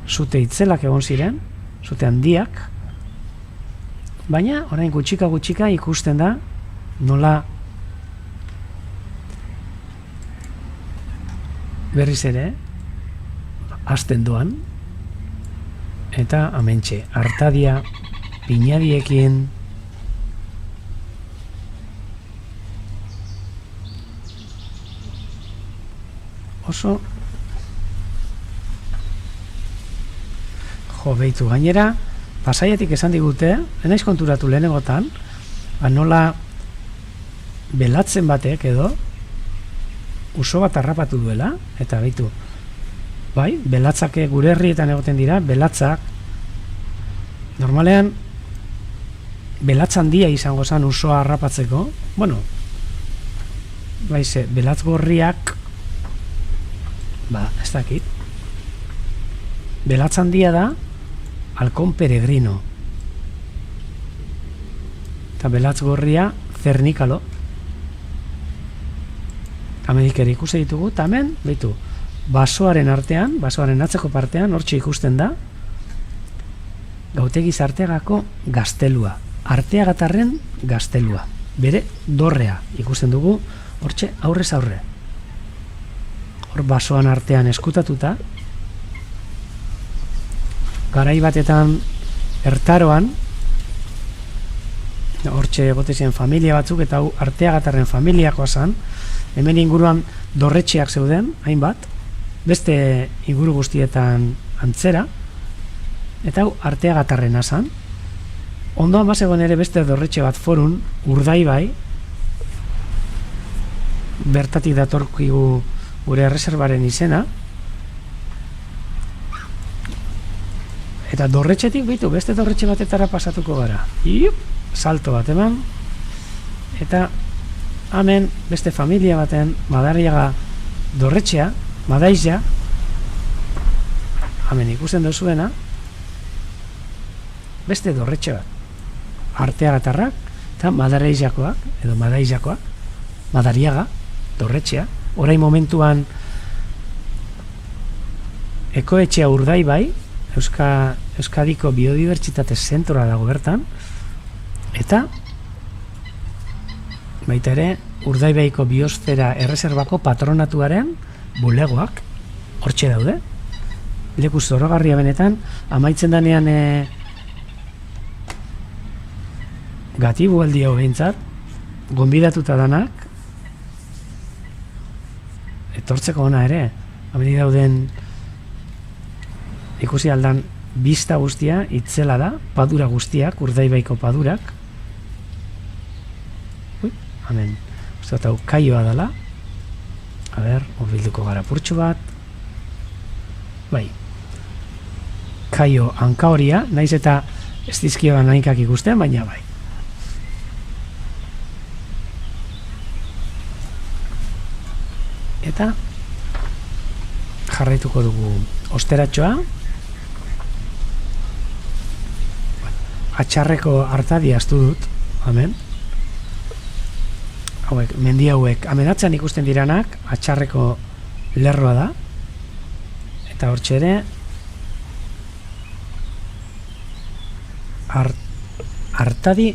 S1: zute itzelak egon ziren, zute handiak, baina orain gutxika ikusten da nola berriz ere hasten doan, eta amentxe, Artadia pinadiekin oso jo behitu. Gainera, Pasaiatik esan digute, enaiz konturatu lehenegotan, nola belatzen batek edo uso bat harrapatu duela, eta behitu, bai, belatzak gure herrietan egoten dira, belatzak normalean belatzan dia izango zen usoa harrapatzeko, bueno, baize, belatz gorriak ez dakit, belatzan dia da halkon peregrino, eta belatz gorria cernikalo. Hemenik ere ikusi ditugu, eta hemen, behitu, basoaren artean, basoaren atzeko partean, hortxe ikusten da, Gautegi Zarteagako gaztelua, Arteagatarren gaztelua, bere dorrea ikusten dugu, hortxe aurrez aurre. Hor basoan artean eskutatuta, garai batetan ertaroan, hortxe egotezien familia batzuk, eta hau Arteagatarren familiakoa zan, hemen inguruan dorretxeak zeuden, hainbat, beste inguru guztietan antzera, eta hau Arteagatarrena zan. Ondoan bazegoen ere beste dorretxe bat Forun, Urdaibai, bertatik datorkigu gure erreserbaren izena, Eta dorretxetik bitu, beste dorretxe batetara pasatuko gara. Iup, salto bat eman. Eta hemen beste familia baten Madariaga dorretxea, Madaizia, hemen ikusten duzuena, beste dorretxe bat. Arteagatarrak eta Madariakoak, edo Madaizakoak, Madariaga dorretxea. Orain momentuan ekoetxea Urdaibai, Euskadiko biodibertsitate zentroa dago bertan, eta baita ere Urdaibaiko biosfera erreserbako patronatuaren bulegoak hortxe daude. Leku zoragarria benetan, amaitzen danean gatibu aldi hau behintzat, gonbidatuta danak, etortzeko ona ere, hemen dauden ikusi aldan bista guztia, itzela da, padura guztiak, Urdaibaiko padurak. Hemen, uste hau kaioa dela. A ber, urbilduko gara purtsu bat. Bai, kaio hanka horia, naiz eta ez dizkioan nahikak ikusten, baina bai. Eta jarraituko dugu osteratxoa. Atxarreko hartadi astu dut, hemen. Hauek, mendi hauek, amenatzen ikusten diranak, atxarreko lerroa da. Eta hortxe ere, hartadi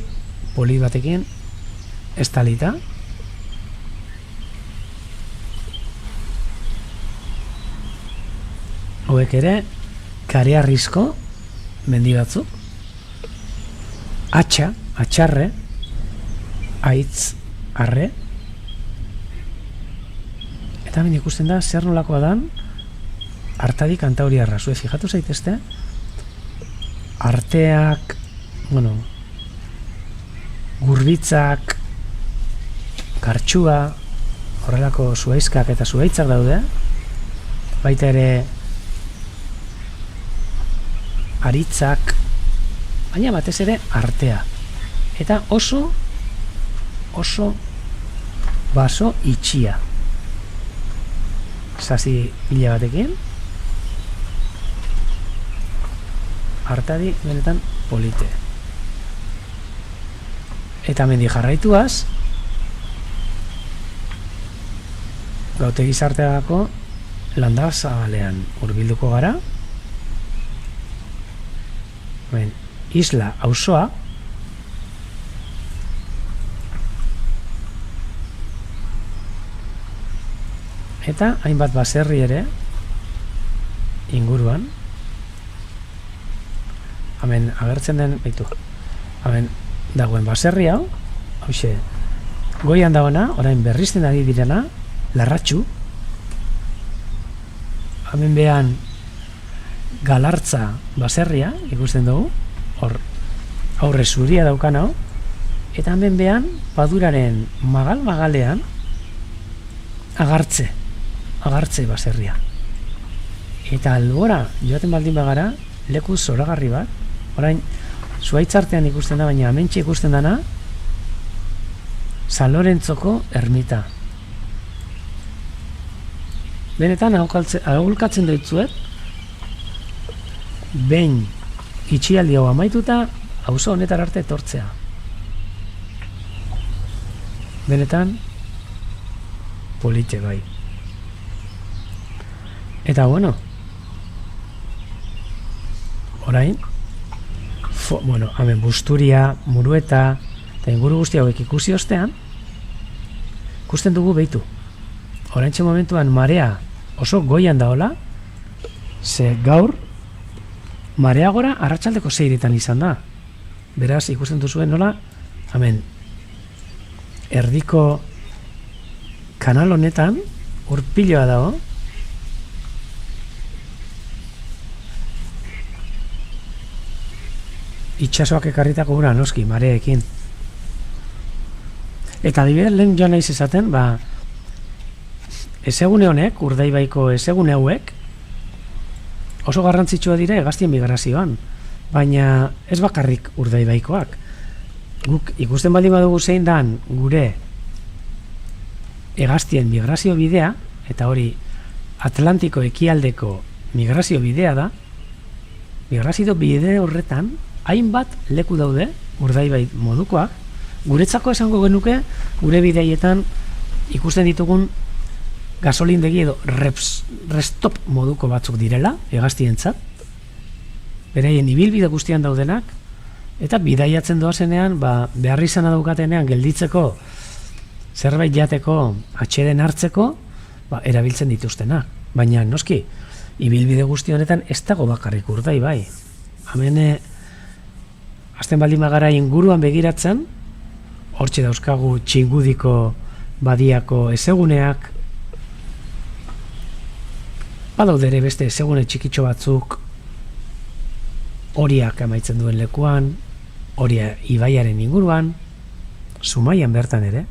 S1: poli batekin estalita. Hauek ere, karearrizko mendi batzuk. Atxarre, aitz, arre. Eta hemen ikusten da, zer nolakoa dan, hartadi kantauriarra. Zue, fijatu zaitezte, arteak, bueno, gurbitzak, kartxua, horrelako zuaizkak eta zuaitzak daude. Baita ere, aritzak, baina batez ere artea. Eta oso baso itxia. Sasi hila batekin. Hartadi benetan polite. Eta mendi jarraituaz, Gautegi Sarteagako landazabalean hurbilduko gara. Isla auzoa, eta hainbat baserri ere inguruan. Hemen agertzen den, baitu, hemen dagoen baserri hau, hauxe, goian dagoena, orain berrizten ari direna, Larratxu. Hemen behan Galartza baserria ikusten dugu, hor aurre zuria daukan hau, eta hemen behan paduraren magalean agartze baserria. Eta albora joaten baldin bagara, leku zoragarri bat, orain zuaitzartean ikusten da, baina hementxe ikusten dana San Lorentzoko ermita. Benetan aholkatzen doitzuet, behin itxialdi hau amaituta, auzo honetar arte etortzea. Benetan polite bai. Eta bueno, orain, hemen Busturia, Murueta, eta inguru guzti hauek ikusi ostean, ikusten dugu behitu. Oraintxe momentuan marea oso goian daola, ze gaur marea gora arratsaldeko 6 izan da. Beraz, ikusten duzuen nola, hemen erdiko kanal honetan urpiloa dago. Itxasoak ekarritako ura noski, mareekin. Eta adibidez, lehen joan naiz esaten, ezegune honek, Urdaibaiko ezegune hauek, oso garrantzitsua dira hegaztien migrazioan, baina ez bakarrik Urdaibaikoak. Guk ikusten baldin badugu zein dan gure hegaztien migrazio bidea, eta hori Atlantiko ekialdeko migrazio bidea da, migrazio bide horretan hainbat leku daude Urdaibai modukoak, guretzako esango genuke gure bideietan ikusten ditugun gasolindegi edo restop moduko batzuk direla hegaztientzat, beraien ibilbide guztian daudenak, eta bidaiatzen doazenean behar izana daukatenean gelditzeko zerbait jateko, atxeden hartzeko, erabiltzen dituztenak. Baina noski, ibilbide guzti honetan ez dago bakarrik Urdaibai. Hemen azten baldin bagara inguruan begiratzen, hortxe dauzkagu Txingudiko badiako ezeguneak, badaude ere beste ezegune txikitxo batzuk Oriak amaitzen duen lekuan, Oria ibaiaren inguruan, Zumaian bertan ere,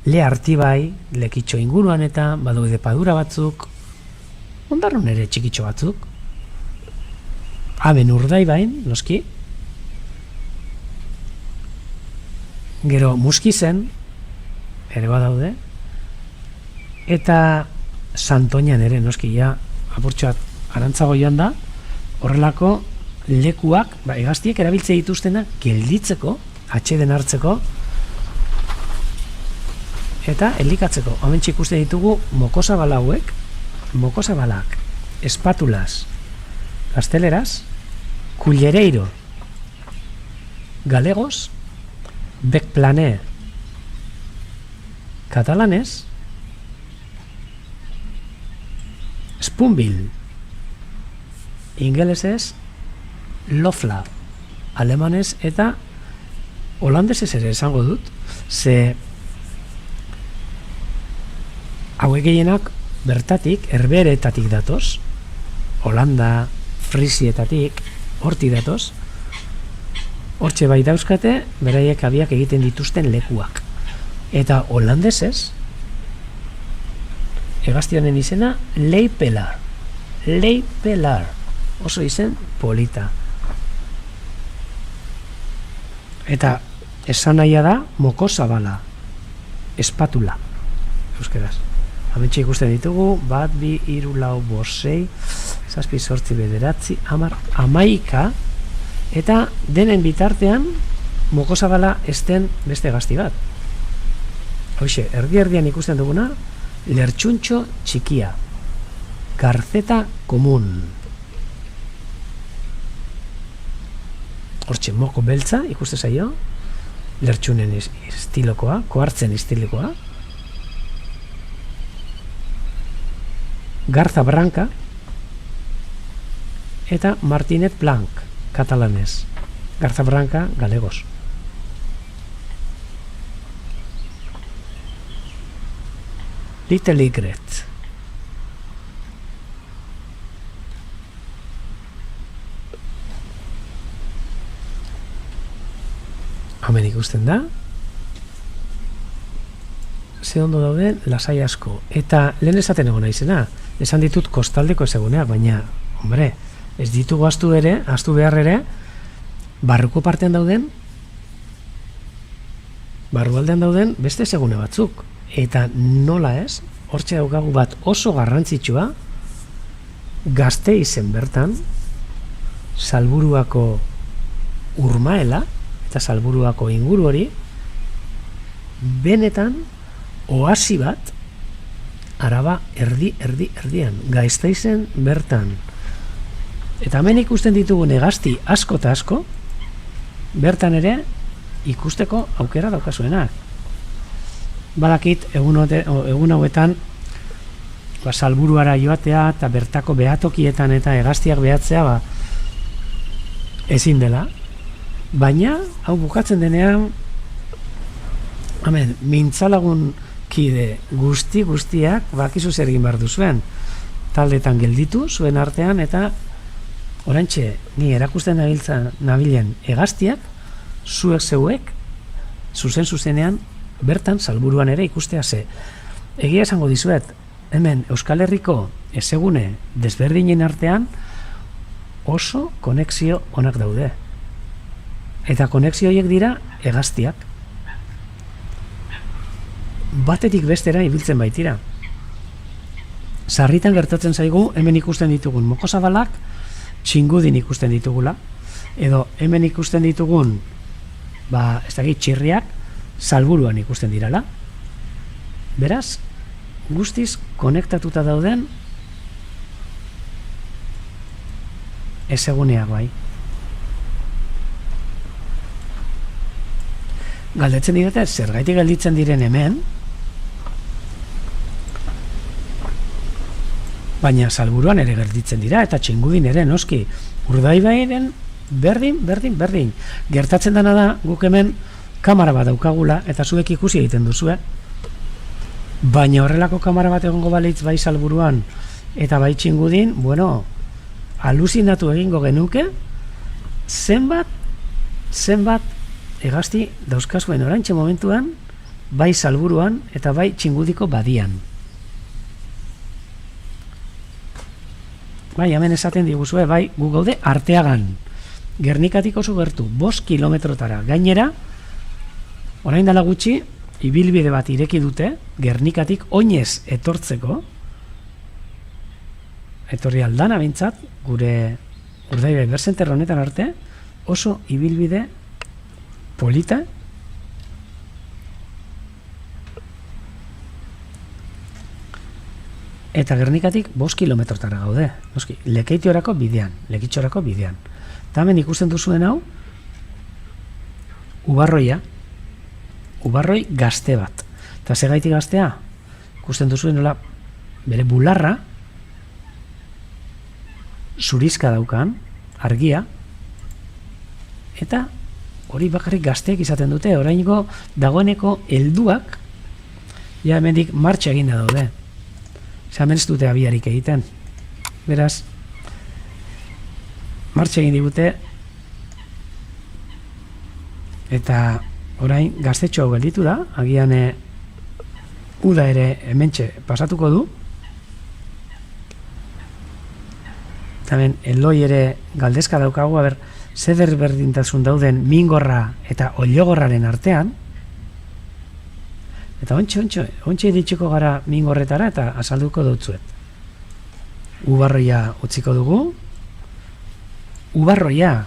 S1: Le Artibai, Lekitxo inguruan eta badaude padura batzuk, Ondarrun ere txikitxo batzuk, hemen Urdaibain, noski, gero Muskizen, ere badaude, eta Santoñan ere, noski, ja, apurtxoat arantzago joan da, horrelako lekuak, hegaztiek erabiltze dituztenak gelditzeko, atxeden hartzeko, eta elikatzeko. Hemen ikusten ditugu mokosabala hauek, mokosabalak, espatulas, gazteleraz, cullereiro, galegos, bekplané, katalanez, spoonbill, ingelesez, lofla, alemanez eta holandesez ere esango dut, ze hauek gehienak bertatik, Herbeheretatik datoz, Holanda, Frisietatik, hortik datoz, hortxe bai dauzkate, beraiek abiak egiten dituzten lekuak. Eta holandesez, hegaztionen izena, Leipelar. Leipelar. Oso izen polita. Eta esan nahia da, mokosabala. Espatula. Euskeraz. Hementxe ikusten ditugu, 1, 2, 3, 4, 5, 6, 7, 8, 9, 10, 11, eta denen bitartean mokosabala esten beste gazti bat. Hoxe, erdi-erdian ikusten duguna, lertxuntxo txikia, garceta komun. Hortxe, moko beltza ikusten zaio, lertxunen estilokoa, koartzen estilokoa, Garza Branca eta Martinet Blanc, katalanez. Garza Branca, galegos. Little Egret. Hemen ikusten da. Ze ondo dauden lasai asko. Eta lehen esaten egona izena. Esan ditut kostaldeko ezeguneak, baina, hombre, ez ditugu ahaztu behar ere, barruko partean dauden, barrualdean dauden beste ezegune batzuk. Eta nola ez, hortxe daukagu bat oso garrantzitsua, Gasteizen bertan, Salburuako Urmaela, eta Salburuako inguru hori, benetan, oasi bat, Araba erdian, Gasteizen bertan. Eta hemen ikusten ditugun hegazti asko eta asko, bertan ere ikusteko aukera daukazuenak. Badakit egun hauetan Salburuara joatea eta bertako behatokietan eta hegaztiak behatzea ezin dela. Baina, hau bukatzen denean, hemen, mintzalagun kide guztiak bakizu zer egin behar duzuen, taldetan gelditu zuen artean, eta oraintxe ni erakusten nabilen hegaztiak zeuek zuzenean bertan Salburuan ere ikustea ze. Egia esango dizuet, hemen Euskal Herriko ezegune desberdinen artean oso konexio onak daude. Eta konexio horiek dira hegaztiak. Batetik bestera ibiltzen baitira. Sarritan gertatzen zaigu hemen ikusten ditugun mokozabalak txingudin ikusten ditugula, edo hemen ikusten ditugun ez dakit txirriak Salburuan ikusten dirala. Beraz, guztiz konektatuta dauden ezeguneak bai. Galdetzen didate, zergaitik gelditzen diren hemen, baina Salburuan ere gelditzen dira, eta Txingudin ere, noski. Urdaibairen berdin. Gertatzen dena da, guk hemen kamera bat daukagula, eta zuek ikusi egiten duzue. Baina horrelako kamera bat egongo balitz bai Salburuan eta bai Txingudin, bueno, aluzinatu egingo genuke, zenbat hegazti dauzkazuen oraintxe momentuan, bai Salburuan eta bai Txingudiko badian. Bai, hemen esaten diguzue, bai, gu gaude Arteagan. Gernikatik oso gertu, 5 kilometrotara. Gainera, orain dela gutxi, ibilbide bat ireki dute, Gernikatik oinez etortzeko, etorri aldana bintzat, gure Urdaibai Berzenter honetan arte, oso ibilbide polita, eta Gernikatik 5 kilometrotara gaude. Noski, Lekeitiorako bidean. Eta hemen ikusten duzuen hau, Ubarroia. Ubarroi gazte bat. Eta segaitik gaztea, ikusten duzuen nola, bere bularra, zurizka daukan, argia, eta hori bakarrik gazteek izaten dute, oraingo dagoeneko helduak, ja hemendik martxa eginda daude. Hemen ez dute abiarik egiten. Beraz, martxa egin digute, eta orain gaztetxo hau gelditu da, agian uda ere hementxe pasatuko du. Eta hemen, Eloi ere galdezka daukagu, zer berdintasun dauden Mingorra eta Ollogorraren artean. Eta ontxe ditxiko gara Mingorretara eta azalduko dutzuet. Ubarroia utziko dugu. Ubarroia.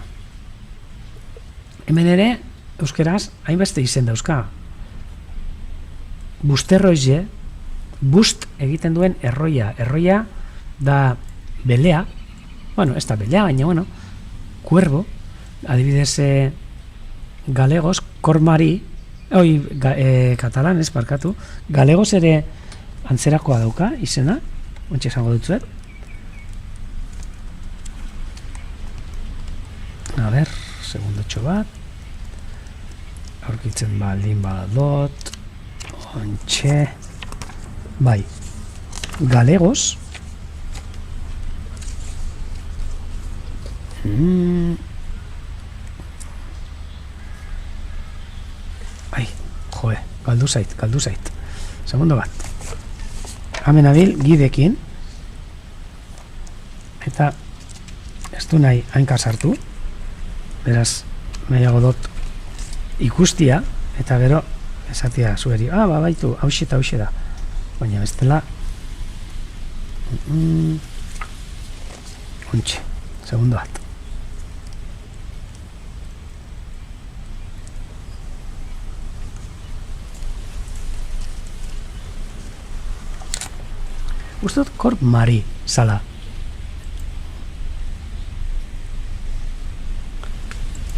S1: Hemen ere, euskeraz, hainbeste izen dauzka. Busterroize, bust egiten duen erroia. Erroia da belea. Bueno, ez da belea, baina, cuervo. Adibidez, galegos, kormari, katalan ez barkatu, galegos ere antzerakoa dauka izena, ontsa esango dutzuet. A ber, segundotxo bat, aurkitzen baldin badot, ontsa, bai, galegos, galdu zait. Segundo bat. Hemen abil gidekin. Eta ez du nahi hainka sartu. Beraz, nahiago dut ikustia. Eta gero, esatia zueri. Baitu, hauxe da. Baina bestela. Ontxe. Segundo bat. Uztot korp mari zala.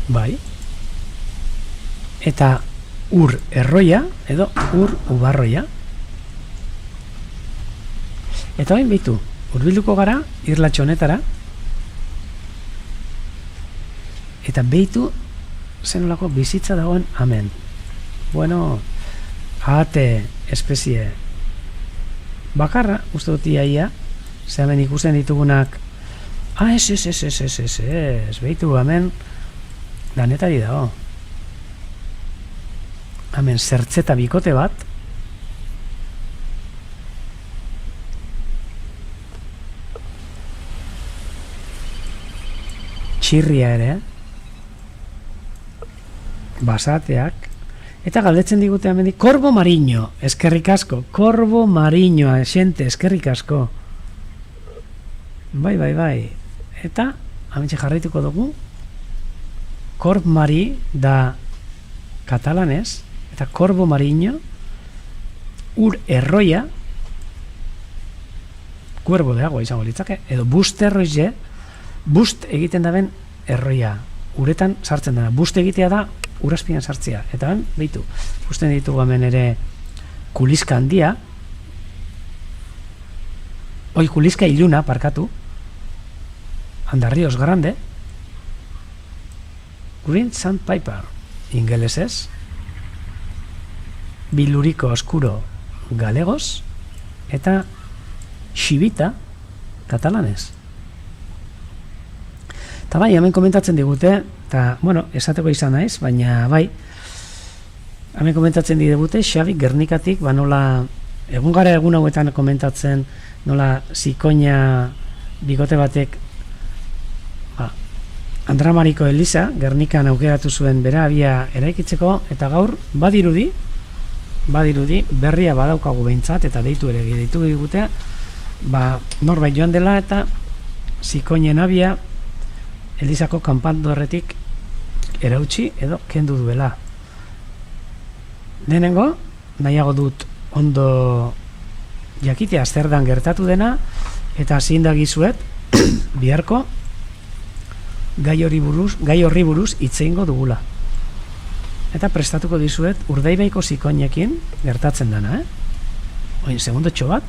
S1: Bai. Eta ur erroia, edo ur ubarroia. Eta bain behitu, urbilduko gara, irlatxo honetara. Eta behitu, zenolako bizitza dagoen amen. Bueno, ahate espezie bakarra, uste dut iaia, ze hemen ikusten ditugunak, ez, behitu, hemen, danetari dago. Hemen zertzeta bikote bat, txirria ere, basateak, eta galdetzen digute hemendik, korbo marino, eskerrik asko, korbo marinoa, xente, eskerrik asko. Bai, eta, hamentxe jarraituko dugu, korb mari da katalanez, eta korbo marino, ur erroia, cuervo de agua izango litzake, edo bust erroize, bust egiten daben erroia, uretan sartzen dena, bust egitea da urazpian sartzea, eta ben, behitu, usten ditugu hemen ere kuliska handia, kuliska iluna, parkatu, Andarrios Grande, Green Sandpiper, ingelesez, Biluriko Oscuro galegos, eta Xibita katalanez. Eta bai, hemen komentatzen digute, eta, bueno, esateko izan naiz, baina bai, hemen komentatzen digute, Xabi Gernikatik, nola, egun gara egun hauetan komentatzen, nola zikoina bigote batek, Andramariko Eliza, Gernikan aukeratu zuen bera abia eraikitzeko, eta gaur, badirudi, berria badaukagu behintzat, eta deitu ere deitu digute, norbait joan dela, eta zikoinen abia Elizako kanpandorretik erautsi edo kendu duela. Lehenengo, nahiago dut ondo jakitea zerdan gertatu dena, eta zin dagizuet, biharko, gai horri buruz hitz egingo dugula. Eta prestatuko dizuet Urdaibaiko zikoinekin gertatzen dena, Oin, segundotxo bat.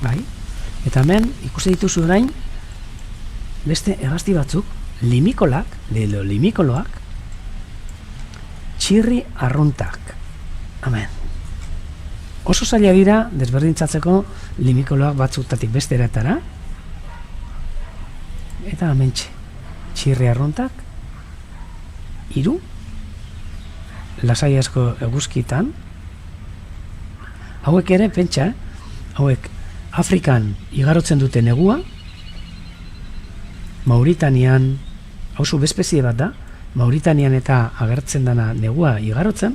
S1: Bai, eta hemen ikusi dituzu orain beste hegazti batzuk, limikoloak, txirri arruntak. Hemen. Oso zaila dira desberdintzatzeko limikoloak batzutatik beste eratara. Eta hementxe, txirri arruntak, 3, lasai asko eguzkitan. Hauek ere, pentsa, hauek Afrikan igarotzen dute negua, Mauritanian, hauzu bespezie bat da, Mauritanian eta agertzen dana negua igarotzen,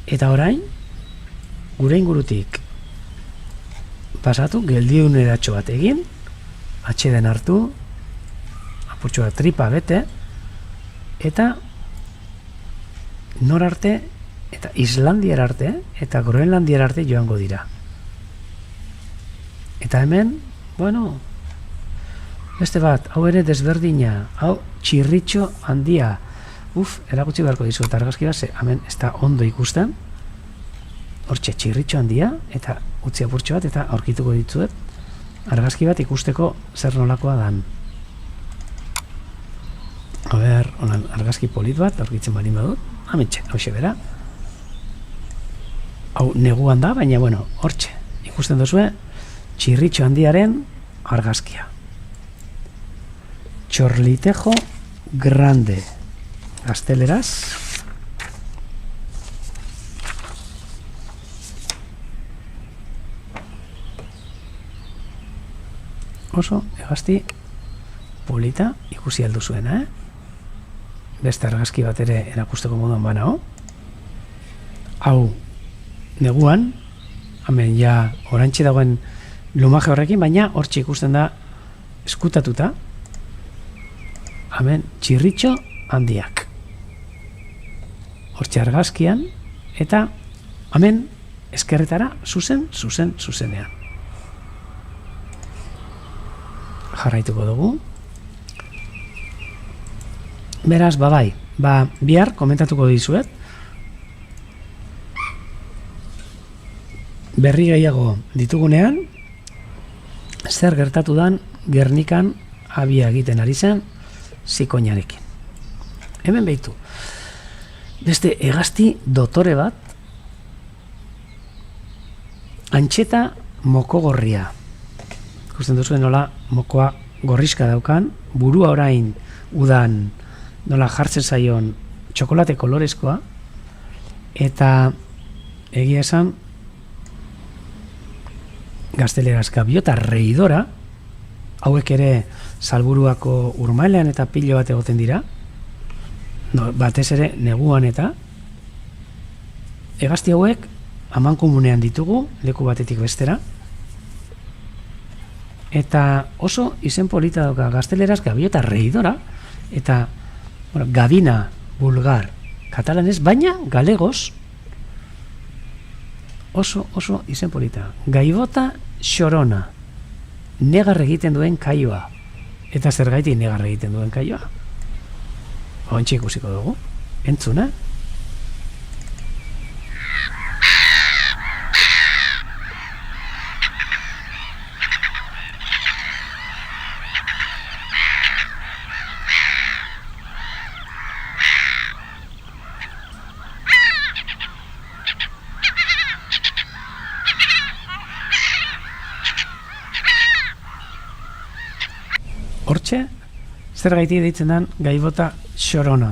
S1: eta orain, gure ingurutik pasatu, geldiuneratxo bat egin, atxeden hartu, apurtxo bat tripa bete, eta nor arte, eta Islandiar arte, eta Groenlandiar arte joango dira. Eta hemen, bueno, beste bat, hau ere desberdina, hau txirritxo handia. Erakutsi beharko dizu, eta argazki bat, hemen ez da ondo ikusten. Hortxe, txirritxo handia, eta utzi apurtxo bat, eta aurkituko ditzuet, argazki bat ikusteko zer nolakoa dan. A ber, honan argazki polit bat, aurkitzen baldin badut, hementxe, hauxe bera. Hau neguan da, baina, bueno, hortxe, ikusten duzue, txirritxo handiaren argazkia. Chorlitejo grande. Gazteleraz. Oso, hegazti polita ikusi aldu zuena, Beste argazki bat ere erakusteko moduan banao. Hau, neguan, hemen ja orantxe dagoen lumaje horrekin, baina hortxe ikusten da eskutatuta. Hemen txirritxo handiak. Hortxe argazkian, eta hemen ezkerretara zuzenean. Jarraituko dugu. Beraz, bai, bihar komentatuko dizuet. Berri gehiago ditugunean, zer gertatu dan Gernikan abia egiten ari zen zikoinarekin. Hemen behitu. Beste hegazti dotore bat, antxeta mokogorria. Ikusten duzuen nola mokoa gorrizka daukan, burua orain udan nola jartzen zaion txokolate kolorezkoa, eta egia esan gazteleraz gaviota reidora, hauek ere Salburuako urmailean eta pilo bat egoten dira, batez ere neguan, eta hegazti hauek amankomunean ditugu leku batetik bestera, eta oso izen polita dauka gazteleraz gaviota reidora, eta gabina bulgar katalanez, baina galegoz oso izen polita. Gaivota xorona, negar egiten duen kaioa. Eta zergaitik negar egiten duen kaioa? Ontsi ikusiko dugu. Entzuna? Hortxe, zer gaiti deitzen den gaivota xorona.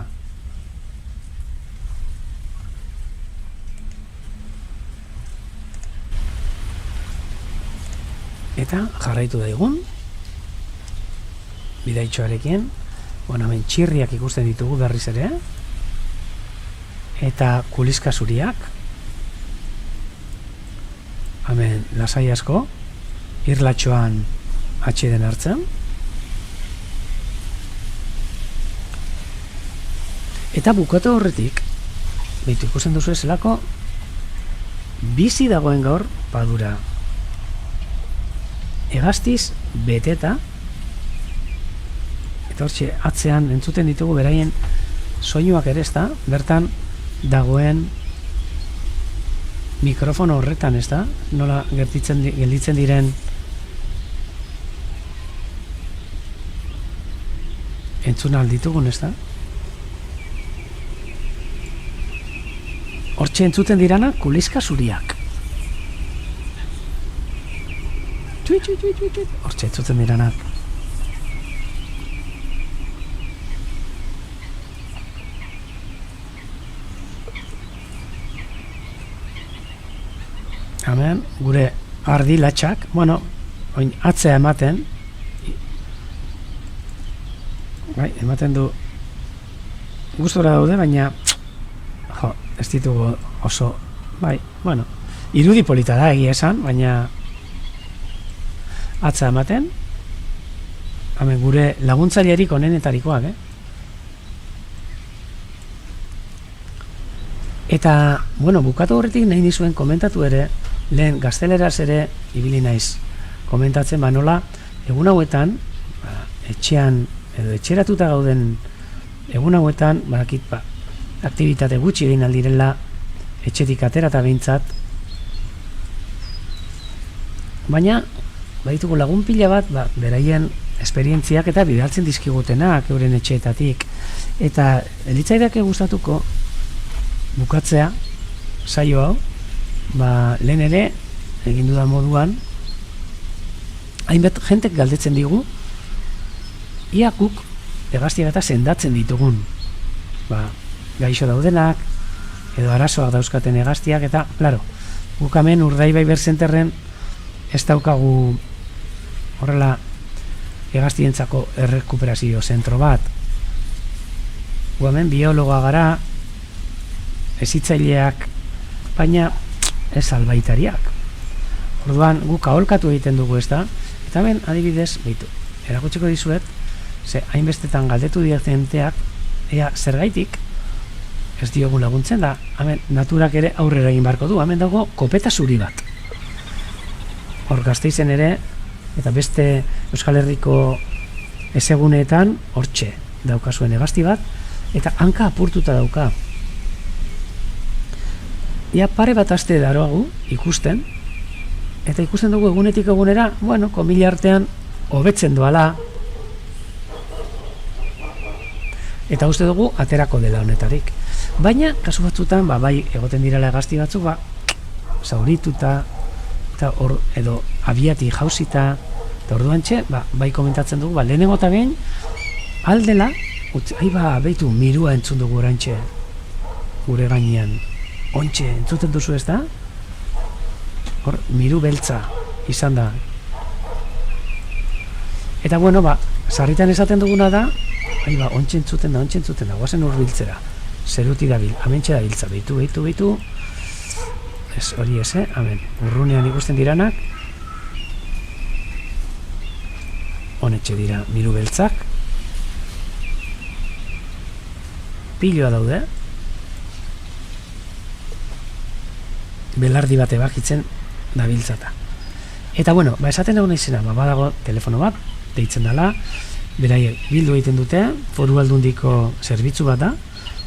S1: Eta jarraitu daigun, bidaitxoarekin, hemen txirriak ikusten ditugu berriz ere, eta kuliska zuriak, hemen lasai asko, irlatxoan atxeden hartzen, eta bukatu horretik, behitu ikusten duzu zelako, bizi dagoen gaur padura. Hegaztiz beteta, eta hortxe atzean entzuten ditugu beraien soinuak ere, ezta, bertan dagoen mikrofono horretan, ezta, nola gelditzen diren entzun alditugun, ezta. Hortxe entzuten dirana kuliska zuriak. Hortxe entzuten diranak. Hemen, gure ardi latxak, oin atzea ematen, ematen du gustora daude, baina ez ditugu oso, irudi polita da egia esan, baina atza ematen, hemen gure laguntzailerik onenetarikoak, Eta, bukatu horretik nahi nizuen komentatu ere, lehen gazteleraz ere ibili naiz komentatzen, nola, egun hauetan, etxean, edo etxeratuta gauden egun hauetan, aktibitate gutxi egin aldirela etxetik atera eta behintzat, baina baditugu lagun pila bat, beraien esperientziak eta bidaltzen dizkigutenak euren etxeetatik, eta elitzaidake gustatuko bukatzea saio hau, lehen ere egin dudan moduan, hainbat jentek galdetzen digu ia guk hegaztiak eta sendatzen ditugun, gaixo daudenak edo arazoak dauzkaten hegaztiak, eta claro, guk hemen Urdaibai Berzenterren ez daukagu horrela hegaztientzako errekuperazio zentro bat. Gu hemen biologoa gara, hezitzaileak, baina ez albaitariak. Orduan guk aholkatu egiten dugu, ezta? Eta hemen adibidez, erakutsiko dizuet, ze hainbestetan galdetu diazenteak ea zergaitik ez diogu laguntzen da, hemen naturak ere aurrera egin barko du, hemen dago kopeta zuri bat. Hor Gasteizen ere, eta beste Euskal Herriko ezeguneetan hortxe daukazuen hegazti bat, eta hanka apurtuta dauka. Ia pare bat aste daroagu ikusten, eta ikusten dugu egunetik egunera, bueno, komila artean hobetzen doala, eta uste dugu aterako dela honetarik. Baina, kasu batzutan, bai egoten direla hegazti batzuk, zaurituta, eta edo abiati jauzita, eta orduantxe, bai komentatzen dugu, lehenengo eta behin, aldela, behitu, mirua entzun dugu orantxe, gure gainean, ontxe, entzuten duzu ez da? Hor, miru beltza izan da. Eta bueno, sarritan esaten duguna da, ontxe entzuten da, guazen urbiltzera. Zeruti dabil, amentxe dabiltza, behitu. Ez hori ez, hemen, urrunean ikusten diranak, honetxe dira miru beltzak, piloa daude, belardi bate bakitzen dabiltzata. Eta bueno, esaten dago izena, badago telefono bat, deitzen dela, beraiek bildu egiten dute, Foru Aldundiko zerbitzu bat da,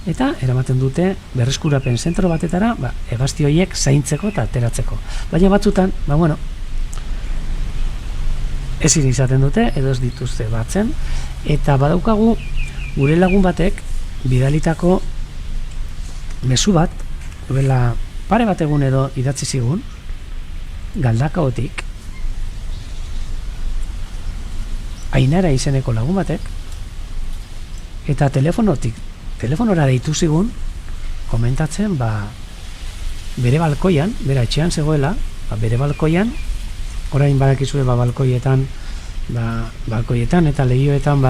S1: eta eramaten dute berreskurapen zentro batetara, hegazti horiek zaintzeko eta ateratzeko. Baina batzutan, ezin izaten dute, edo ez dituzte batzen, eta badaukagu gure lagun batek bidalitako mezu bat, duela pare bat egun edo idatzi zigun, Galdakaotik, Ainara izeneko lagun batek, eta telefonora deitu zigun, komentatzen, bere balkoian, bera etxean zegoela, bere balkoian, orain badakizue balkoietan eta lehioetan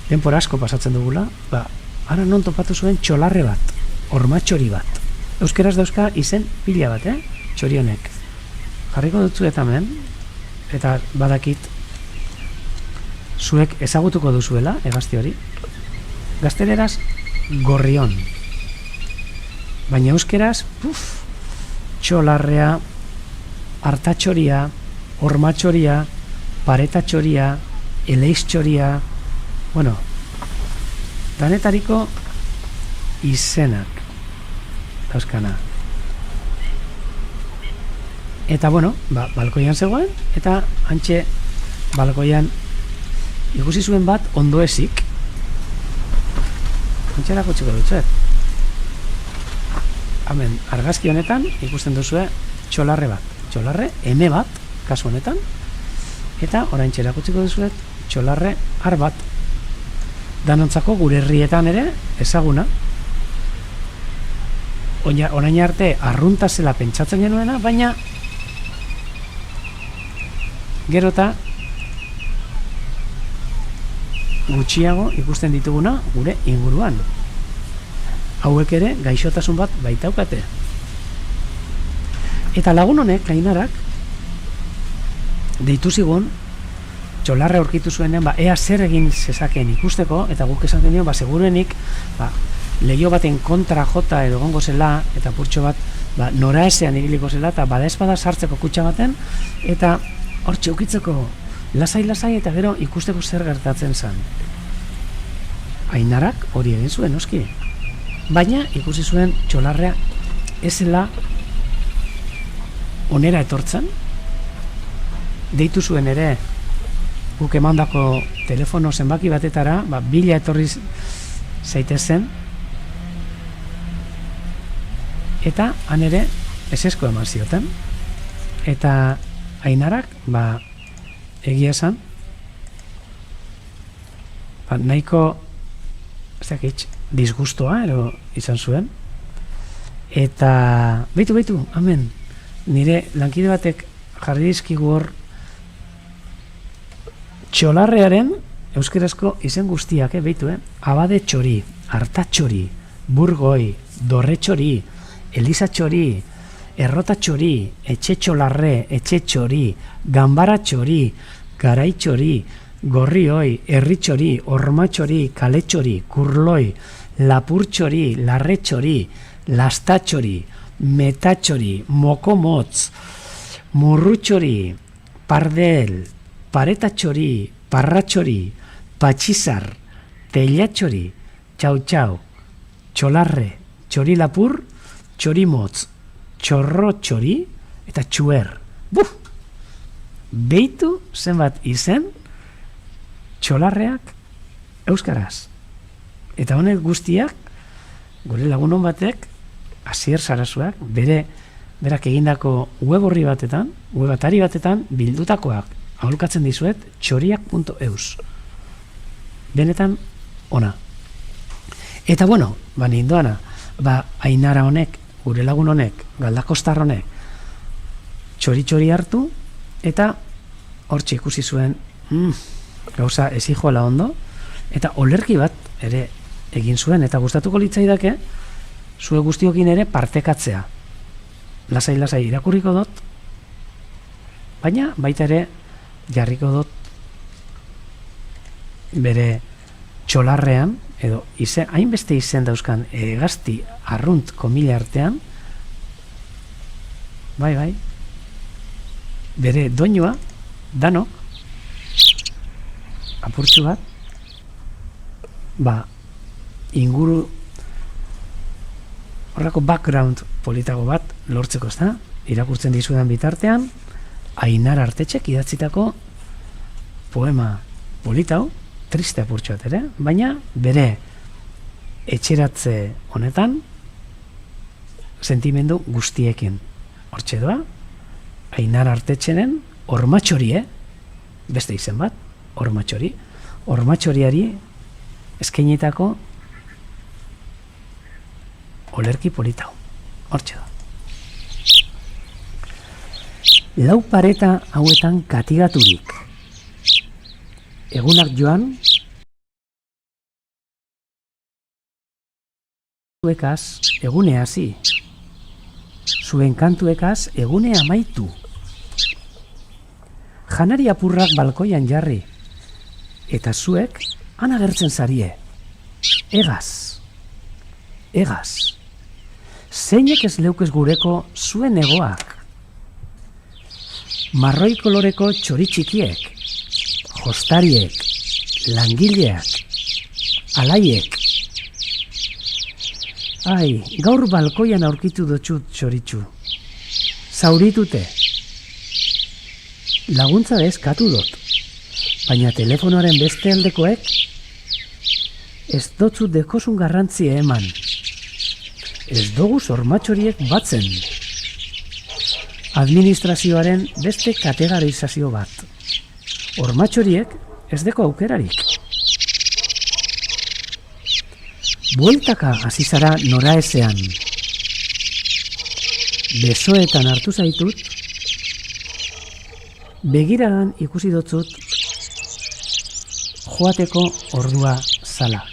S1: denpora asko pasatzen dugula, ara non topatu zuen txolarre bat, hormatxori bat. Euskeraz dauzka izen pila bat, txorionek. Jarriko dutzu eta hemen, eta badakit, zuek ezagutuko duzuela, hegazti hori. Gazteleraz, gorrion. Baina euskeraz, txolarrea, hartatxoria, hormatxoria, paretatxoria, eleiztxoria, bueno, danetariko izenak dauzkana. Eta bueno, balkoian zegoen, eta hantxe balkoian ikusi zuen bat ondoezik. Hantxerako txiko dutzuet. Hemen, argazki honetan ikusten duzue txolarre bat. Txolarre, eme bat, kasu honetan. Eta orain txerako txiko duzuet txolarre har bat. Danontzako gure herrietan ere ezaguna. Orain arte arrunta zela pentsatzen genuena, baina gerota gutxiago ikusten dituguna gure inguruan. Hauek ere gaixotasun bat baitaukate. Eta lagun honek, Ainarak, deitu zigun, txolarre aurkitu zuenean, ea zer egin zezakeen ikusteko, eta guk esan genio, seguruenik, lehio baten kontra jota edo gongo zela, eta purtxo bat, noraezean ibiliko zela, eta badaezpada sartzeko kutxa baten, eta hor txeukitzeko lasai-lasai, eta gero ikusteko zer gertatzen zen. Ainarak hori egin zuen, oski. Baina ikusi zuen txolarrea ezela onera etortzen, deitu zuen ere guk emandako telefono zenbaki batetara, bila etorri zaitezen, eta han ere esesko eman zioten. Eta Ainarak, egia esan, nahiko disgustoa ero izan zuen, eta beitu, amen, nire lankide batek jarri dizkigu hor txolarrearen euskerazko izen guztiak, beitu, abade txori, hartatxori, burgoi, dorre txori, eliza txori, errota txori, etxe txolarre, etxe txori, gambara txori, garai txori, gorrioi, herritxori, ormatxori, kaletxori, kurloi, lapurtxori, larretxori, lastatxori, metatxori, mokomotz, murrutxori, pardel, paretatxori, parratxori, patxizar, tellatxori, txau-txau, txolarre, txori lapur, txori motz, txorro txori eta txuer. Buf! Beitu zenbat izen txolarreak euskaraz. Eta honek guztiak, gure lagunon batek, Asier Sarasuak, berak egindako web horri batetan, web atari batetan, bildutakoak aholkatzen dizuet txoriak.eus. Benetan, ona. Eta bueno, nindoana, Ainara honek, gure lagun honek, Galdakostar honek, txori hartu, eta hortxe ikusi zuen, gauza ezi joala ondo, eta olerki bat ere egin zuen, eta gustatuko litzaidake, zue guztiokin ere partekatzea. Lasai irakurriko dut, baina baita ere jarriko dut bere txolarrean, edo hainbeste izen dauzkan egazti arrunt komila artean, bai, bere doinua, danok, apurtxu bat, inguru horrako background politago bat lortzeko, ezta? Irakurtzen dizudan bitartean, Ainara Artetxek idatzitako poema politau, triste apurtxo bat ere, baina bere etxeratze honetan sentimendu guztiekin. Hortxe doa, Ainara Artetxenen Ormatxori, beste izen bat, Ormatxoriari eskainitako olerki politau. Hortxe da. Lau pareta hauetan katigaturik. Egunak joan, zuekaz egune hasi. Zuen kantuekaz egune amaitu. Janari apurrak balkoian jarri. Eta zuek han agertzen zarie. Egaz. Zeinek ez leukez gureko zuen egoak. Marroi koloreko txori txikiek, jostariek, langileak, alaiek. Gaur balkoian aurkitu dutxut txoritxu. Zauritute. Laguntza eskatu dut, baina telefonoaren beste aldekoek ez dotzu dekosun garrantzia eman. Ez dugu Ormatxoriek batzen. Administrazioaren beste kategorizazio bat. Ormatxoriek ez deko aukerarik. Bueltaka hasi zara nora ezean. Besoetan hartu zaitut, begiradan ikusi dotzut, joateko ordua zala.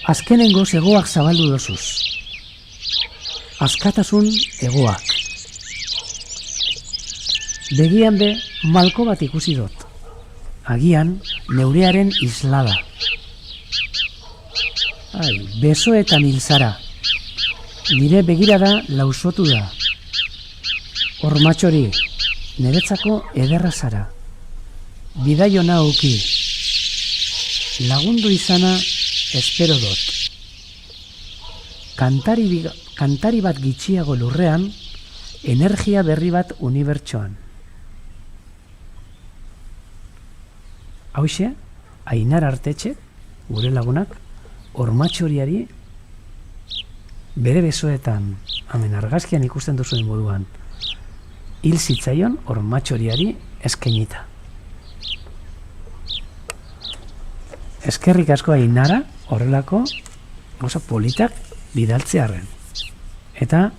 S1: Azkenengo egoak zabaldu dozuz. Askatasun egoak. Begian be malko bat ikusi dut. Agian neurearen islada. Besoetan hil zara. Nire begirada lausotu da. Ormatxori, niretzako ederra zara. Bidaiona auki. Lagundu izana espero dut. Kantari bat gitxiago lurrean, energia berri bat unibertsoan. Hauxe, Ainara Artetxe, gure lagunak, Ormatxoriari bere besoetan, hemen argazkian ikusten duzuen moduan, hil zitzaion Ormatxoriari eskainita. Eskerrik asko Ainara, horrelako gauza politak bidaltzearren. Eta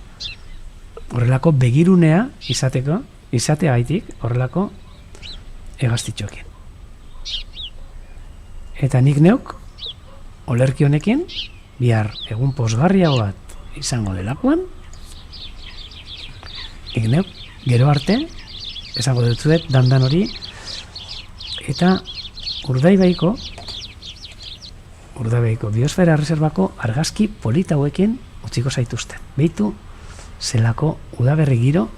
S1: horrelako begirunea izateagaitik horrelako egaztitxokin. Eta nik neuk, olerki honekin, bihar egun posgarriago bat izango delakoan, nik neuk, gero arte, esango dutzuet dandan hori eta Urdaibaiko biosfera erreserbako argazki polita hauekin utziko zaituzten. Beitu zelako udaberri giro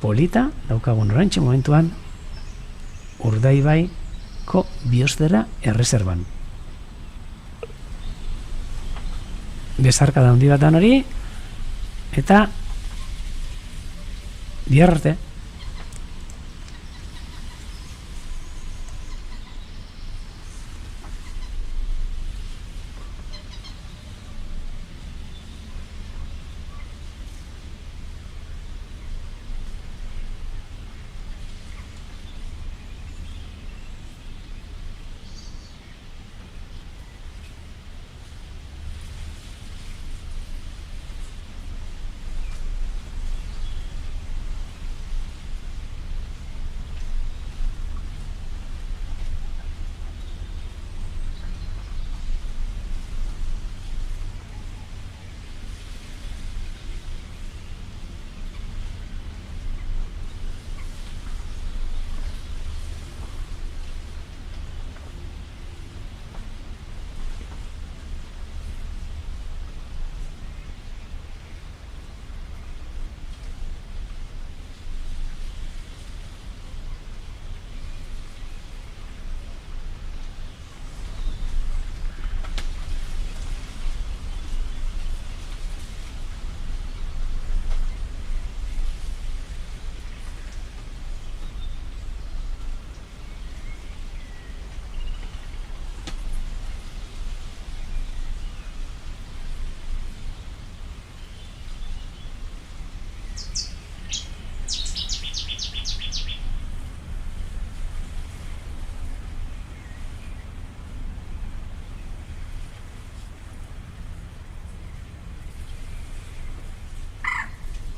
S1: polita daukagun oraintxe momentuan Urdaibaiko biosfera erreserban. Besarkada handi bat hori, eta bihar arte.